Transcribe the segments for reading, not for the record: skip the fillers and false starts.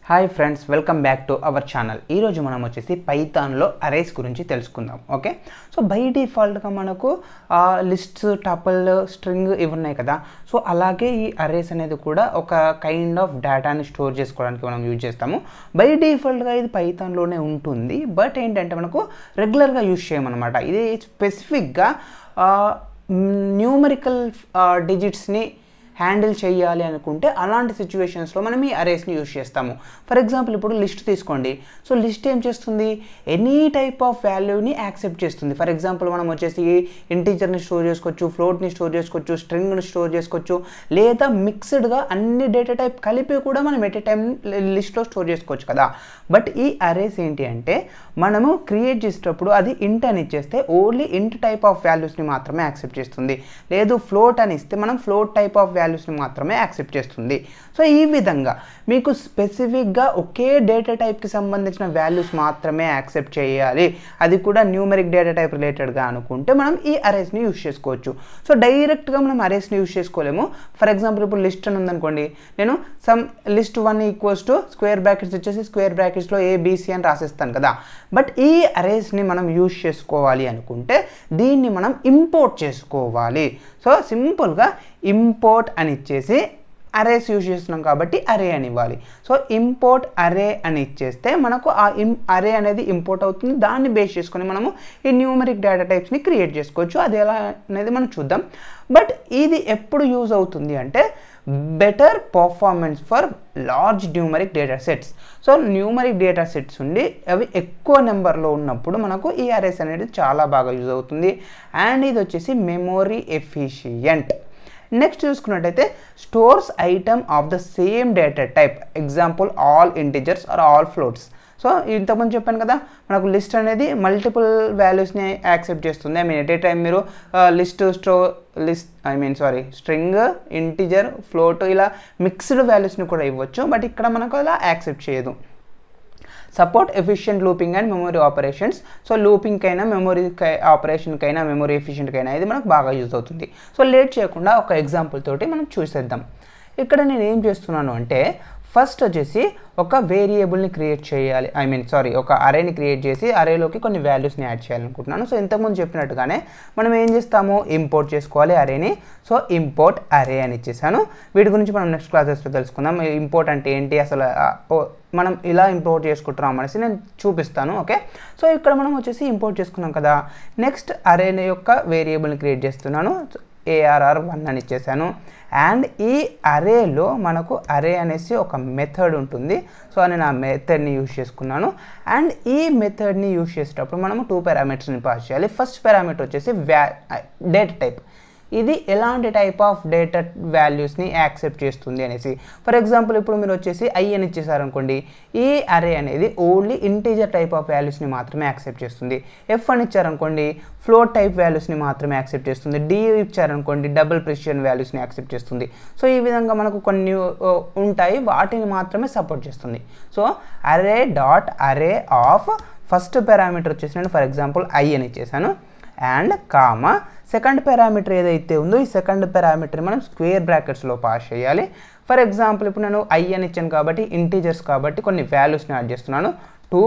Hi friends, welcome back to our channel. ఈరోజు మనం వచ్చేసి పైథాన్లో అరేస్ గురించి తెలుసుకుందాం. ఓకే, సో బై డిఫాల్ట్గా మనకు లిస్ట్స్, టపుల్, స్ట్రింగ్ ఇవి ఉన్నాయి కదా. సో అలాగే ఈ అరేస్ అనేది కూడా ఒక కైండ్ ఆఫ్ డేటాని స్టోర్ చేసుకోవడానికి మనం యూజ్ చేస్తాము. బై డిఫాల్ట్గా ఇది పైథాన్లోనే ఉంటుంది, బట్ ఏంటంటే మనకు రెగ్యులర్గా యూజ్ చేయమన్నమాట. ఇది స్పెసిఫిక్గా న్యూమరికల్ డిజిట్స్ని హ్యాండిల్ చేయాలి అనుకుంటే అలాంటి సిచ్యువేషన్స్లో మనం ఈ అరేస్ని యూజ్ చేస్తాము. ఫర్ ఎగ్జాంపుల్ ఇప్పుడు లిస్ట్ తీసుకోండి. సో లిస్ట్ ఏం చేస్తుంది? ఎనీ టైప్ ఆఫ్ వాల్యూని యాక్సెప్ట్ చేస్తుంది. ఫర్ ఎగ్జాంపుల్ మనం వచ్చేసి ఇంటీజర్ని స్టోర్ చేసుకోవచ్చు, ఫ్లోట్ని స్టోర్ చేసుకోవచ్చు, స్ట్రింగ్ని స్టోర్ చేసుకోవచ్చు, లేదా మిక్స్డ్గా అన్ని డేటా టైప్ కలిపి కూడా మనం ఎట్ ఏ టైం లిస్ట్లో స్టోర్ చేసుకోవచ్చు కదా. బట్ ఈ అరేస్ ఏంటి అంటే మనము క్రియేట్ చేసేటప్పుడు అది ఇంట్ అని ఇచ్చేస్తే ఓన్లీ ఇంట్ టైప్ ఆఫ్ వాల్యూస్ని మాత్రమే యాక్సెప్ట్ చేస్తుంది. లేదు ఫ్లోట్ అని ఇస్తే మనం ఫ్లోట్ టైప్ ఆఫ్ వాల్యూస్ని మాత్రమే యాక్సెప్ట్ చేస్తుంది. సో ఈ విధంగా మీకు స్పెసిఫిక్గా ఒకే డేటా టైప్కి సంబంధించిన వాల్యూస్ మాత్రమే యాక్సెప్ట్ చేయాలి, అది కూడా న్యూమరిక్ డేటా టైప్ రిలేటెడ్గా అనుకుంటే మనం ఈ అరేస్ని యూజ్ చేసుకోవచ్చు. సో డైరెక్ట్గా మనం అరేస్ని యూజ్ చేసుకోలేము. ఫర్ ఎగ్జాంపుల్ ఇప్పుడు లిస్ట్ అని ఉందనుకోండి, నేను some list 1 equals to square brackets వచ్చేసి స్క్వేర్ బ్రాకెట్స్లో ఏబిసి అని రాసేస్తాను కదా. బట్ ఈ అరేస్ని మనం యూజ్ చేసుకోవాలి అనుకుంటే దీన్ని మనం ఇంపోర్ట్ చేసుకోవాలి. సో సింపుల్గా ఇంపోర్ట్ అని ఇచ్చేసి అరేస్ యూజ్ చేస్తున్నాం కాబట్టి అరే అని ఇవ్వాలి. సో ఇంపోర్ట్ అరే అని ఇచ్చేస్తే మనకు ఆ అరే అనేది ఇంపోర్ట్ అవుతుంది. దాన్ని బేస్ చేసుకొని మనము ఈ న్యూమరిక్ డేటా టైప్స్ని క్రియేట్ చేసుకోవచ్చు. అది ఎలా అనేది మనం చూద్దాం. బట్ ఇది ఎప్పుడు యూజ్ అవుతుంది అంటే better performance for large numeric data sets. So numeric data sets ఉండి అవి ఎక్కువ నెంబర్లో ఉన్నప్పుడు మనకు ఈ అరేస్ అనేది చాలా బాగా యూజ్ అవుతుంది. అండ్ ఇది వచ్చేసి మెమొరీ ఎఫిషియంట్. నెక్స్ట్ చూసుకున్నట్టయితే stores item of the same data type, example all integers or all floats. So ఇంతకుముందు చెప్పాను కదా, మనకు లిస్ట్ అనేది మల్టిపుల్ వాల్యూస్ని యాక్సెప్ట్ చేస్తుంది. ఎట్ ఏ టైం మీరు స్ట్రింగ్, ఇంటిజర్, ఫ్లోట్ ఇలా మిక్స్డ్ వాల్యూస్ని కూడా ఇవ్వచ్చు. బట్ ఇక్కడ మనకు అలా యాక్సెప్ట్ చేయదు. Support efficient looping and memory operations. So లూపింగ్కైనా, మెమరీ ఆపరేషన్కైనా, మెమరీ ఎఫిషియంట్కైనా ఇది మనకు బాగా యూజ్ అవుతుంది. సో లేట్ చేయకుండా ఒక ఎగ్జాంపుల్ తోటి మనం చూసేద్దాం. ఇక్కడ నేను ఏం చేస్తున్నాను అంటే ఫస్ట్ వచ్చేసి ఒక వేరియబుల్ని క్రియేట్ చేయాలి, ఒక అరేని క్రియేట్ చేసి అరేలోకి కొన్ని వాల్యూస్ని యాడ్ చేయాలనుకుంటున్నాను. సో ఇంతకుముందు చెప్పినట్టుగానే మనం ఏం చేస్తాము, ఇంపోర్ట్ చేసుకోవాలి అరేని. సో ఇంపోర్ట్ అరే అని ఇచ్చేసాను. వీటి గురించి మనం నెక్స్ట్ క్లాసెస్లో తెలుసుకుందాం. ఇంపోర్ట్ అంటే ఏంటి, అసలు మనం ఇలా ఇంపోర్ట్ చేసుకుంటున్నాం అనేసి నేను చూపిస్తాను. ఓకే, సో ఇక్కడ మనం వచ్చేసి ఇంపోర్ట్ చేసుకున్నాం కదా. నెక్స్ట్ అరేని యొక్క వేరియబుల్ని క్రియేట్ చేస్తున్నాను. ARR1 అని ఇచ్చేసాను. అండ్ ఈ అరేలో మనకు అరే అనేసి ఒక మెథడ్ ఉంటుంది. సో నేను ఆ మెథడ్ని యూజ్ చేసుకున్నాను. అండ్ ఈ మెథడ్ని యూజ్ చేసేటప్పుడు మనము 2 పారామీటర్స్ని పాస్ చేయాలి. ఫస్ట్ పారామీటర్ వచ్చేసి డేటా టైప్. ఇది ఎలాంటి టైప్ ఆఫ్ డేటా వాల్యూస్ని యాక్సెప్ట్ చేస్తుంది అనేసి. ఫర్ ఎగ్జాంపుల్ ఇప్పుడు మీరు వచ్చేసి ఐ అని ఇచ్చేసారనుకోండి, ఈ అరే అనేది ఓన్లీ ఇంటీజర్ టైప్ ఆఫ్ వాల్యూస్ని మాత్రమే యాక్సెప్ట్ చేస్తుంది. ఎఫ్ అని ఇచ్చారనుకోండి, ఫ్లోట్ టైప్ వాల్యూస్ని మాత్రమే యాక్సెప్ట్ చేస్తుంది. డి ఇచ్చారనుకోండి, డబుల్ ప్రిసిషన్ వాల్యూస్ని యాక్సెప్ట్ చేస్తుంది. సో ఈ విధంగా మనకు కొన్ని ఉంటాయి, వాటిని మాత్రమే సపోర్ట్ చేస్తుంది. సో అరే డాట్ అరే ఆఫ్ ఫస్ట్ పారామీటర్ వచ్చేసి నేను ఫర్ ఎగ్జాంపుల్ ఐ అని ఇచ్చేసాను. అండ్ కామా సెకండ్ పారామీటర్ ఏదైతే ఉందో ఈ సెకండ్ పారామీటర్ మనం స్క్వేర్ బ్రాకెట్స్లో పాస్ చేయాలి. ఫర్ ఎగ్జాంపుల్ ఇప్పుడు నేను ఐ అని ఇచ్చాను కాబట్టి ఇంటీజర్స్ కాబట్టి కొన్ని వాల్యూస్ని యాడ్ చేస్తున్నాను. 2,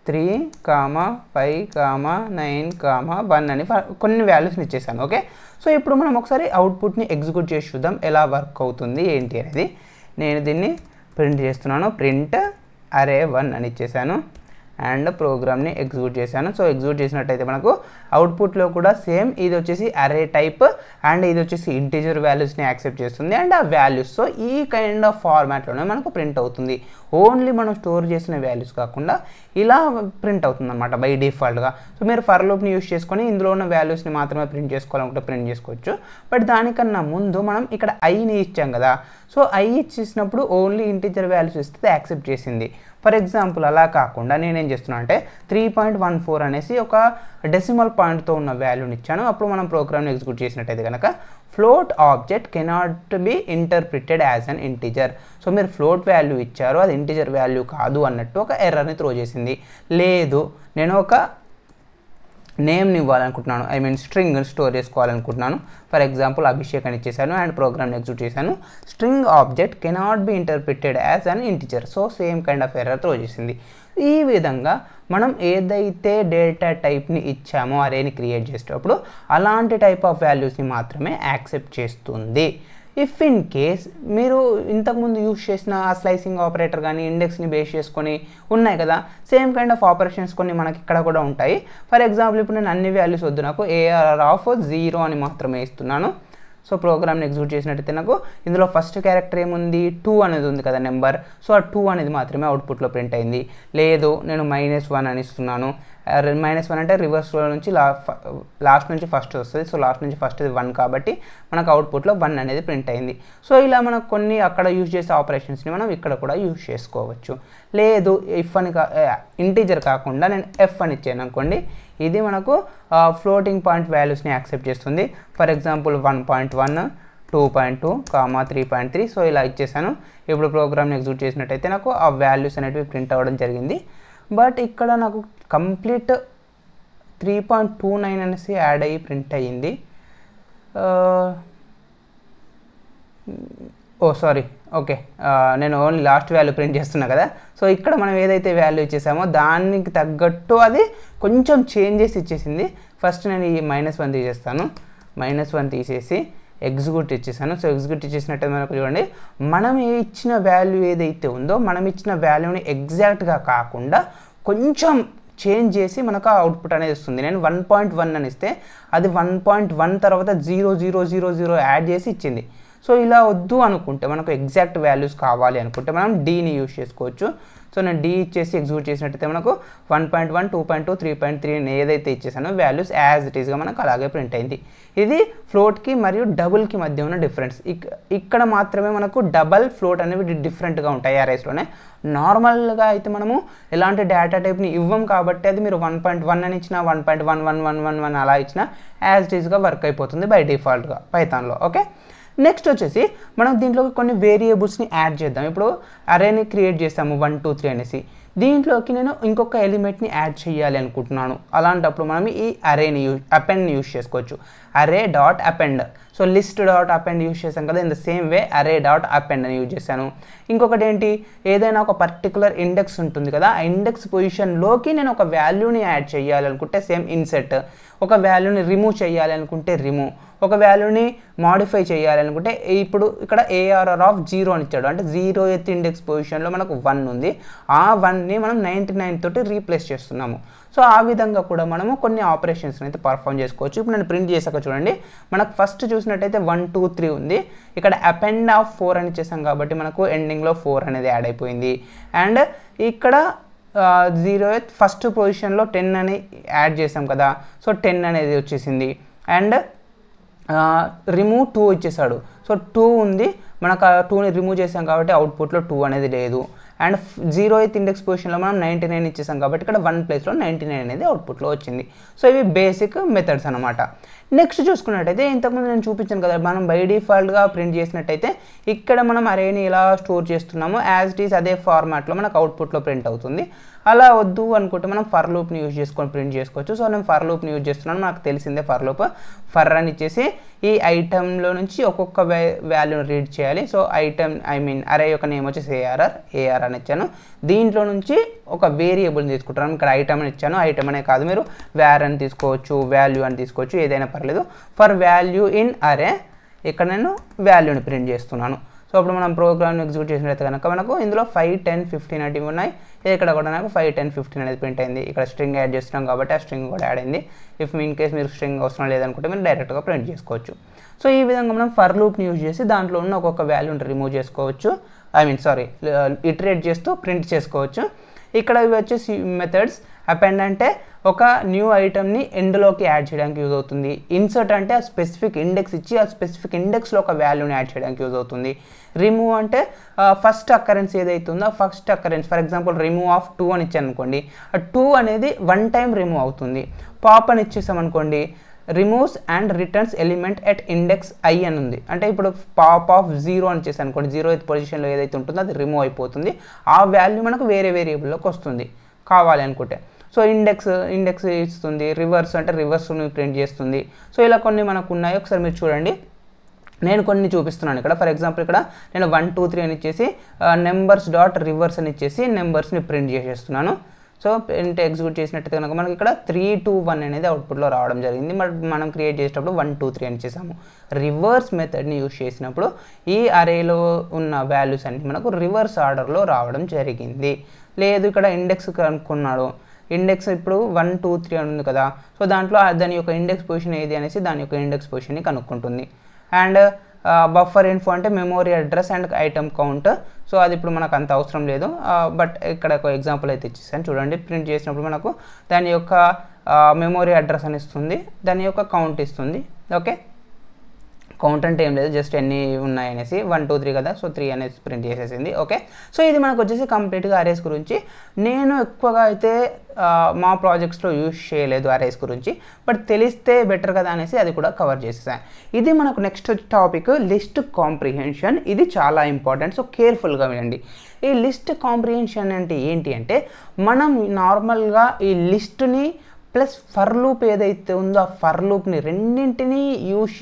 3, 5, 9, 1 అని కొన్ని వాల్యూస్ని ఇచ్చేసాను. ఓకే, సో ఇప్పుడు మనం ఒకసారి అవుట్పుట్ని ఎగ్జిక్యూట్ చేసి చూద్దాం ఎలా వర్క్ అవుతుంది ఏంటి అనేది. నేను దీన్ని ప్రింట్ చేస్తున్నాను. ప్రింట్ array1 అని ఇచ్చేసాను అండ్ ప్రోగ్రామ్ని ఎగ్జిక్యూట్ చేశాను. సో ఎగ్జిక్యూట్ చేసినట్టయితే మనకు అవుట్పుట్లో కూడా సేమ్ ఇది వచ్చేసి అరే టైప్ అండ్ ఇది వచ్చేసి ఇంటీజర్ వాల్యూస్ని యాక్సెప్ట్ చేస్తుంది. అండ్ ఆ వాల్యూస్ సో ఈ కైండ్ ఆఫ్ ఫార్మాట్లోనే మనకు ప్రింట్ అవుతుంది. ఓన్లీ మనం స్టోర్ చేసిన వాల్యూస్ కాకుండా ఇలా ప్రింట్ అవుతుంది అనమాట బై డిఫాల్ట్గా. సో మీరు ఫర్ లూప్ని యూస్ చేసుకొని ఇందులో ఉన్న వాల్యూస్ని మాత్రమే ప్రింట్ చేసుకోవాలనుకుంటే ప్రింట్ చేసుకోవచ్చు. బట్ దానికన్నా ముందు మనం ఇక్కడ ఐని ఇచ్చాం కదా. సో ఐ ఇచ్చేసినప్పుడు ఓన్లీ ఇంటీజర్ వాల్యూస్ ఇస్తే యాక్సెప్ట్ చేసింది. ఫర్ ఎగ్జాంపుల్ అలా కాకుండా నేనేం చేస్తున్నాను అంటే 3.14 అనేసి ఒక డెసిమల్ పాయింట్తో ఉన్న వాల్యూని ఇచ్చాను. అప్పుడు మనం ప్రోగ్రామ్ని ఎగ్జిక్యూట్ చేసినట్టయితే కనుక float object cannot be interpreted as an integer. So మీరు ఫ్లోట్ వాల్యూ ఇచ్చారు, అది ఇంటీజర్ వాల్యూ కాదు అన్నట్టు ఒక ఎర్రర్ని త్రో చేసింది. లేదు నేను ఒక నేమ్ని ఇవ్వాలనుకుంటున్నాను, ఐ మీన్ స్ట్రింగ్ స్టోర్ చేసుకోవాలనుకుంటున్నాను. ఫర్ ఎగ్జాంపుల్ అభిషేక్ అని ఇచ్చేసాను అండ్ ప్రోగ్రామ్ని ఎగ్జిక్యూట్ చేశాను. String object cannot be interpreted as an integer. So same kind of error throw చేసింది. ఈ విధంగా మనం ఏదైతే డేటా టైప్ని ఇచ్చామో అరేని క్రియేట్ చేసేటప్పుడు అలాంటి టైప్ ఆఫ్ వాల్యూస్ని మాత్రమే యాక్సెప్ట్ చేస్తుంది. ఇఫ్ ఇన్ కేస్ మీరు ఇంతకుముందు యూజ్ చేసిన ఆ స్లైసింగ్ ఆపరేటర్ కానీ ఇండెక్స్ని బేస్ చేసుకొని ఉన్నాయి కదా, సేమ్ కైండ్ ఆఫ్ ఆపరేషన్స్ కొన్ని మనకి ఇక్కడ కూడా ఉంటాయి. ఫర్ ఎగ్జాంపుల్ ఇప్పుడు నేను అన్ని వాల్యూస్ వద్దు, నాకు ARR ఆఫ్ 0 అని మాత్రమే ఇస్తున్నాను. సో ప్రోగ్రామ్ని ఎగ్జిక్యూట్ చేసినట్టయితే నాకు ఇందులో ఫస్ట్ క్యారెక్టర్ ఏముంది, 2 అనేది ఉంది కదా నెంబర్. సో ఆ 2 అనేది మాత్రమే అవుట్పుట్లో ప్రింట్ అయింది. లేదు నేను -1 అని ఇస్తున్నాను. -1 అంటే రివర్స్లో నుంచి లాస్ట్ నుంచి ఫస్ట్ వస్తుంది. సో లాస్ట్ నుంచి ఫస్ట్ 1 కాబట్టి మనకు అవుట్పుట్లో 1 అనేది ప్రింట్ అయింది. సో ఇలా మనకు కొన్ని అక్కడ యూజ్ చేసే ఆపరేషన్స్ని మనం ఇక్కడ కూడా యూజ్ చేసుకోవచ్చు. లేదు ఇఫ్ అని ఇంటీజర్ కాకుండా నేను ఎఫ్ అని ఇచ్చాను అనుకోండి, ఇది మనకు ఫ్లోటింగ్ పాయింట్ వాల్యూస్ని యాక్సెప్ట్ చేస్తుంది. For example 1.1, 2.2, 3.3. సో ఇలా ఇచ్చేసాను. ఇప్పుడు ప్రోగ్రామ్ని ఎగ్జిక్యూట్ చేసినట్టయితే నాకు ఆ వాల్యూస్ అనేటివి ప్రింట్ అవ్వడం జరిగింది. బట్ ఇక్కడ నాకు కంప్లీట్ 3.29 అనేసి యాడ్ అయ్యి ప్రింట్ అయ్యింది. సారీ, ఓకే, నేను ఓన్లీ లాస్ట్ వాల్యూ ప్రింట్ చేస్తున్నా కదా. సో ఇక్కడ మనం ఏదైతే వాల్యూ ఇచ్చేసామో దానికి తగ్గట్టు అది కొంచెం చేంజ్ చేసి ఇచ్చేసింది. ఫస్ట్ నేను ఈ -1 తీసేస్తాను. -1 తీసేసి ఎగ్జిక్యూట్ ఇచ్చేసాను. సో ఎగ్జిక్యూట్ ఇచ్చేసినట్టు మనకు చూడండి, మనం ఇచ్చిన వాల్యూ ఏదైతే ఉందో మనం ఇచ్చిన వాల్యూని ఎగ్జాక్ట్గా కాకుండా కొంచెం చేంజ్ చేసి మనకు అవుట్పుట్ అనేది వస్తుంది. నేను 1.1 అని ఇస్తే అది 1.1 తర్వాత 0000 యాడ్ చేసి ఇచ్చింది. సో ఇలా వద్దు అనుకుంటే, మనకు ఎగ్జాక్ట్ వాల్యూస్ కావాలి అనుకుంటే మనం డీని యూజ్ చేసుకోవచ్చు. సో నేను డీ ఇచ్చేసి ఎగ్జిక్యూట్ చేసినట్టయితే మనకు 1.1, 2.2, 3.3 ఏదైతే ఇచ్చేసానో వాల్యూస్ యాజ్ ఇట్ ఈస్గా మనకు అలాగే ప్రింట్ అయింది. ఇది ఫ్లోట్కి మరియు డబుల్కి మధ్య ఉన్న డిఫరెన్స్. ఇక్కడ మాత్రమే మనకు డబల్ ఫ్లోట్ అనేవి డిఫరెంట్గా ఉంటాయి అరేస్లోనే. నార్మల్గా అయితే మనము ఎలాంటి డేటా టైప్ని ఇవ్వం కాబట్టి అది మీరు 1.1 అని ఇచ్చినా 1.1111 అలా ఇచ్చినా యాజ్ ఇట్ ఈస్గా వర్క్ అయిపోతుంది బై డిఫాల్ట్గా పైథాన్లో. ఓకే, నెక్స్ట్ వచ్చేసి మనం దీంట్లోకి కొన్ని వేరియబుల్స్ని యాడ్ చేద్దాం. ఇప్పుడు అరేని క్రియేట్ చేస్తాము 1, 2, 3 అనేసి. దీంట్లోకి నేను ఇంకొక ఎలిమెంట్ని యాడ్ చేయాలి అనుకుంటున్నాను. అలాంటప్పుడు మనం ఈ అరేని అపెండ్ని యూజ్ చేసుకోవచ్చు. అరే dot append. So list dot append use చేశాం కదా, ఇన్ ద సేమ్ వే అరే డాట్ అపెండ్ అని యూజ్ చేశాను. ఇంకొకటి ఏంటి, ఏదైనా ఒక పర్టికులర్ ఇండెక్స్ ఉంటుంది కదా, ఆ ఇండెక్స్ పొజిషన్లోకి నేను ఒక వాల్యూని యాడ్ చేయాలనుకుంటే సేమ్ ఇన్సెట్, ఒక వాల్యూని రిమూవ్ చేయాలి అనుకుంటే రిమూవ్, ఒక వాల్యూని మాడిఫై చేయాలనుకుంటే ఇప్పుడు ఇక్కడ ARR ఆఫ్ 0 అని ఇచ్చాడు. అంటే 0th ఇండెక్స్ పొజిషన్లో మనకు 1 ఉంది. ఆ 1ని మనం 99 తోటి రీప్లేస్ చేస్తున్నాము. సో ఆ విధంగా కూడా మనము కొన్ని ఆపరేషన్స్ని అయితే పర్ఫామ్ చేసుకోవచ్చు. ఇప్పుడు నేను ప్రింట్ చేశాక చూడండి, మనకు ఫస్ట్ చూసినట్టయితే 1, 2, 3 ఉంది. ఇక్కడ అపెండ్ ఆఫ్ 4 అని చేసాం కాబట్టి మనకు ఎండింగ్లో 4 అనేది యాడ్ అయిపోయింది. అండ్ ఇక్కడ 0th ఫస్ట్ పొజిషన్లో 10 అని యాడ్ చేసాం కదా, సో 10 అనేది వచ్చేసింది. అండ్ రిమూవ్ 2 ఇచ్చేసాడు. సో 2 ఉంది, మనకు ఆ 2ని రిమూవ్ చేసాం కాబట్టి అవుట్పుట్లో 2 అనేది లేదు. అండ్ 0th ఇండెక్స్ పొజిషన్లో మనం 99 ఇచ్చేసాం కాబట్టి ఇక్కడ 1 ప్లేస్లో 99 అనేది అవుట్పుట్లో వచ్చింది. సో ఇవి బేసిక్ మెథడ్స్ అనమాట. నెక్స్ట్ చూసుకున్నట్టయితే ఇంతకుముందు నేను చూపించాను కదా, మనం బై డిఫాల్ట్గా ప్రింట్ చేసినట్టయితే ఇక్కడ మనం అరేని ఎలా స్టోర్ చేస్తున్నామో యాజ్ ఇట్ ఈస్ అదే ఫార్మాట్లో మనకు అవుట్పుట్లో ప్రింట్ అవుతుంది. అలా వద్దు అనుకుంటే మనం ఫర్ లూప్ని యూజ్ చేసుకొని ప్రింట్ చేసుకోవచ్చు. సో నేను ఫర్ లూప్ని యూజ్ చేస్తున్నాను, నాకు తెలిసిందే ఫర్ లూప్. ఫర్ అని ఇచ్చేసి ఈ ఐటెంలో నుంచి ఒక్కొక్క వాల్యూని రీడ్ చేయాలి. సో ఐటెం అరే యొక్క నేమ్ వచ్చేసి AR అని ఇచ్చాను. దీంట్లో నుంచి ఒక వేరియబుల్ని తీసుకుంటాను. ఇక్కడ ఐటమ్ అని ఇచ్చాను. ఐటమ్ అనే కాదు, మీరు వేర్ అని తీసుకోవచ్చు, వాల్యూ అని తీసుకోవచ్చు, ఏదైనా పర్లేదు. ఫర్ వాల్యూ ఇన్ అరే ఇక్కడ నేను వాల్యూని ప్రింట్ చేస్తున్నాను. సో అప్పుడు మనం ప్రోగ్రామ్ని ఎగ్జిక్యూట్ చేసినట్లయితే కనుక మనకు ఇందులో 5, 10, 15 అనేవి ఉన్నాయి. ఇక్కడ కూడా నాకు 5, 10, 15 అనేది ప్రింట్ అయింది. ఇక్కడ స్ట్రింగ్ యాడ్ చేస్తున్నాం కాబట్టి ఆ స్ట్రింగ్ కూడా యాడ్ అయింది. ఇఫ్ ఇన్ కేస్ మీరు స్ట్రింగ్ అవసరం లేదనుకుంటే మీరు డైరెక్ట్గా ప్రింట్ చేసుకోవచ్చు. సో ఈ విధంగా మనం ఫర్ లూప్ని యూజ్ చేసి దాంట్లో ఉన్న ఒక్కొక్క వాల్యూని రిమూవ్ చేసుకోవచ్చు, ఇటరేట్ చేస్తూ ప్రింట్ చేసుకోవచ్చు. ఇక్కడ ఇవి వచ్చేసి మెథడ్స్. అపెండ్ అంటే ఒక న్యూ ఐటమ్ని ఎండ్లోకి యాడ్ చేయడానికి యూజ్ అవుతుంది. ఇన్సర్ట్ అంటే ఆ స్పెసిఫిక్ ఇండెక్స్ ఇచ్చి ఆ స్పెసిఫిక్ ఇండెక్స్లో ఒక వాల్యూని యాడ్ చేయడానికి యూజ్ అవుతుంది. రిమూవ్ అంటే ఫస్ట్ అకరెన్స్ ఏదైతే ఉందో first occurrence, for example remove of 2 అని ఇచ్చాను అనుకోండి, ఆ 2 అనేది 1 టైం రిమూవ్ అవుతుంది. పాప్ అని ఇచ్చేసాం అనుకోండి, removes and returns element at index I అని ఉంది. అంటే ఇప్పుడు పాప్ ఆఫ్ 0 అని చేసాను అనుకోండి, 0th పొజిషన్లో ఏదైతే ఉంటుందో అది రిమూవ్ అయిపోతుంది. ఆ వాల్యూ మనకు వేరే వేరియబుల్లోకి వస్తుంది కావాలి అనుకుంటే. సో ఇండెక్స్ ఇస్తుంది, రివర్స్ అంటే రివర్స్ని ప్రింట్ చేస్తుంది. సో ఇలా కొన్ని మనకు ఉన్నాయి. ఒకసారి మీరు చూడండి, నేను కొన్ని చూపిస్తున్నాను ఇక్కడ. ఫర్ ఎగ్జాంపుల్ ఇక్కడ నేను 1 2 3 అని ఇచ్చేసి నెంబర్స్ డాట్ రివర్స్ అని ఇచ్చేసి నెంబర్స్ని ప్రింట్ చేసేస్తున్నాను. సో ప్రింట్ ఎగ్జిక్యూట్ చేసినట్టయితే కనుక మనకి ఇక్కడ 3 2 1 అనేది అవుట్పుట్లో రావడం జరిగింది. బట్ మనం క్రియేట్ చేసేటప్పుడు 1 2 3 అని చేసాము. రివర్స్ మెథడ్ని యూజ్ చేసినప్పుడు ఈ అరేలో ఉన్న వాల్యూస్ అన్ని మనకు రివర్స్ ఆర్డర్లో రావడం జరిగింది. లేదు ఇక్కడ ఇండెక్స్ కనుక్కున్నాడు, ఇండెక్స్ ఇప్పుడు 1 2 3 అని ఉంది కదా, సో దాంట్లో దాని యొక్క ఇండెక్స్ పొజిషన్ ఏది అనేసి దాని యొక్క ఇండెక్స్ పొజిషన్ని కనుక్కుంటుంది. అండ్ బఫర్ ఇన్ఫో అంటే memory address and item count. So అది ఇప్పుడు మనకు అంత అవసరం లేదు, బట్ ఇక్కడ ఒక ఎగ్జాంపుల్ అయితే ఇచ్చేసాను చూడండి. ప్రింట్ చేసినప్పుడు మనకు దాని యొక్క మెమోరీ అడ్రస్ అని ఇస్తుంది, దాని యొక్క కౌంట్ ఇస్తుంది. ఓకే, కౌంట్ అంటే ఏం లేదు, జస్ట్ ఎన్ని ఉన్నాయి అనేసి 1 2 3 కదా, సో 3 అనేసి ప్రింట్ చేసేసింది. ఓకే, సో ఇది మనకు వచ్చేసి కంప్లీట్గా అరేస్ గురించి. నేను ఎక్కువగా అయితే మా ప్రాజెక్ట్స్లో యూజ్ చేయలేదు అరేస్ గురించి, బట్ తెలిస్తే బెటర్ కదా అనేసి అది కూడా కవర్ చేసేసాను. ఇది మనకు నెక్స్ట్ టాపిక్ లిస్ట్ కాంప్రిహెన్షన్. ఇది చాలా ఇంపార్టెంట్, సో కేర్ఫుల్గా వినండి. ఈ లిస్ట్ కాంప్రిహెన్షన్ అంటే ఏంటి అంటే, మనం నార్మల్గా ఈ లిస్ట్ని ప్లస్ ఫర్ లూప్ ఏదైతే ఉందో ఆ ఫర్ లూప్ని రెండింటినీ యూజ్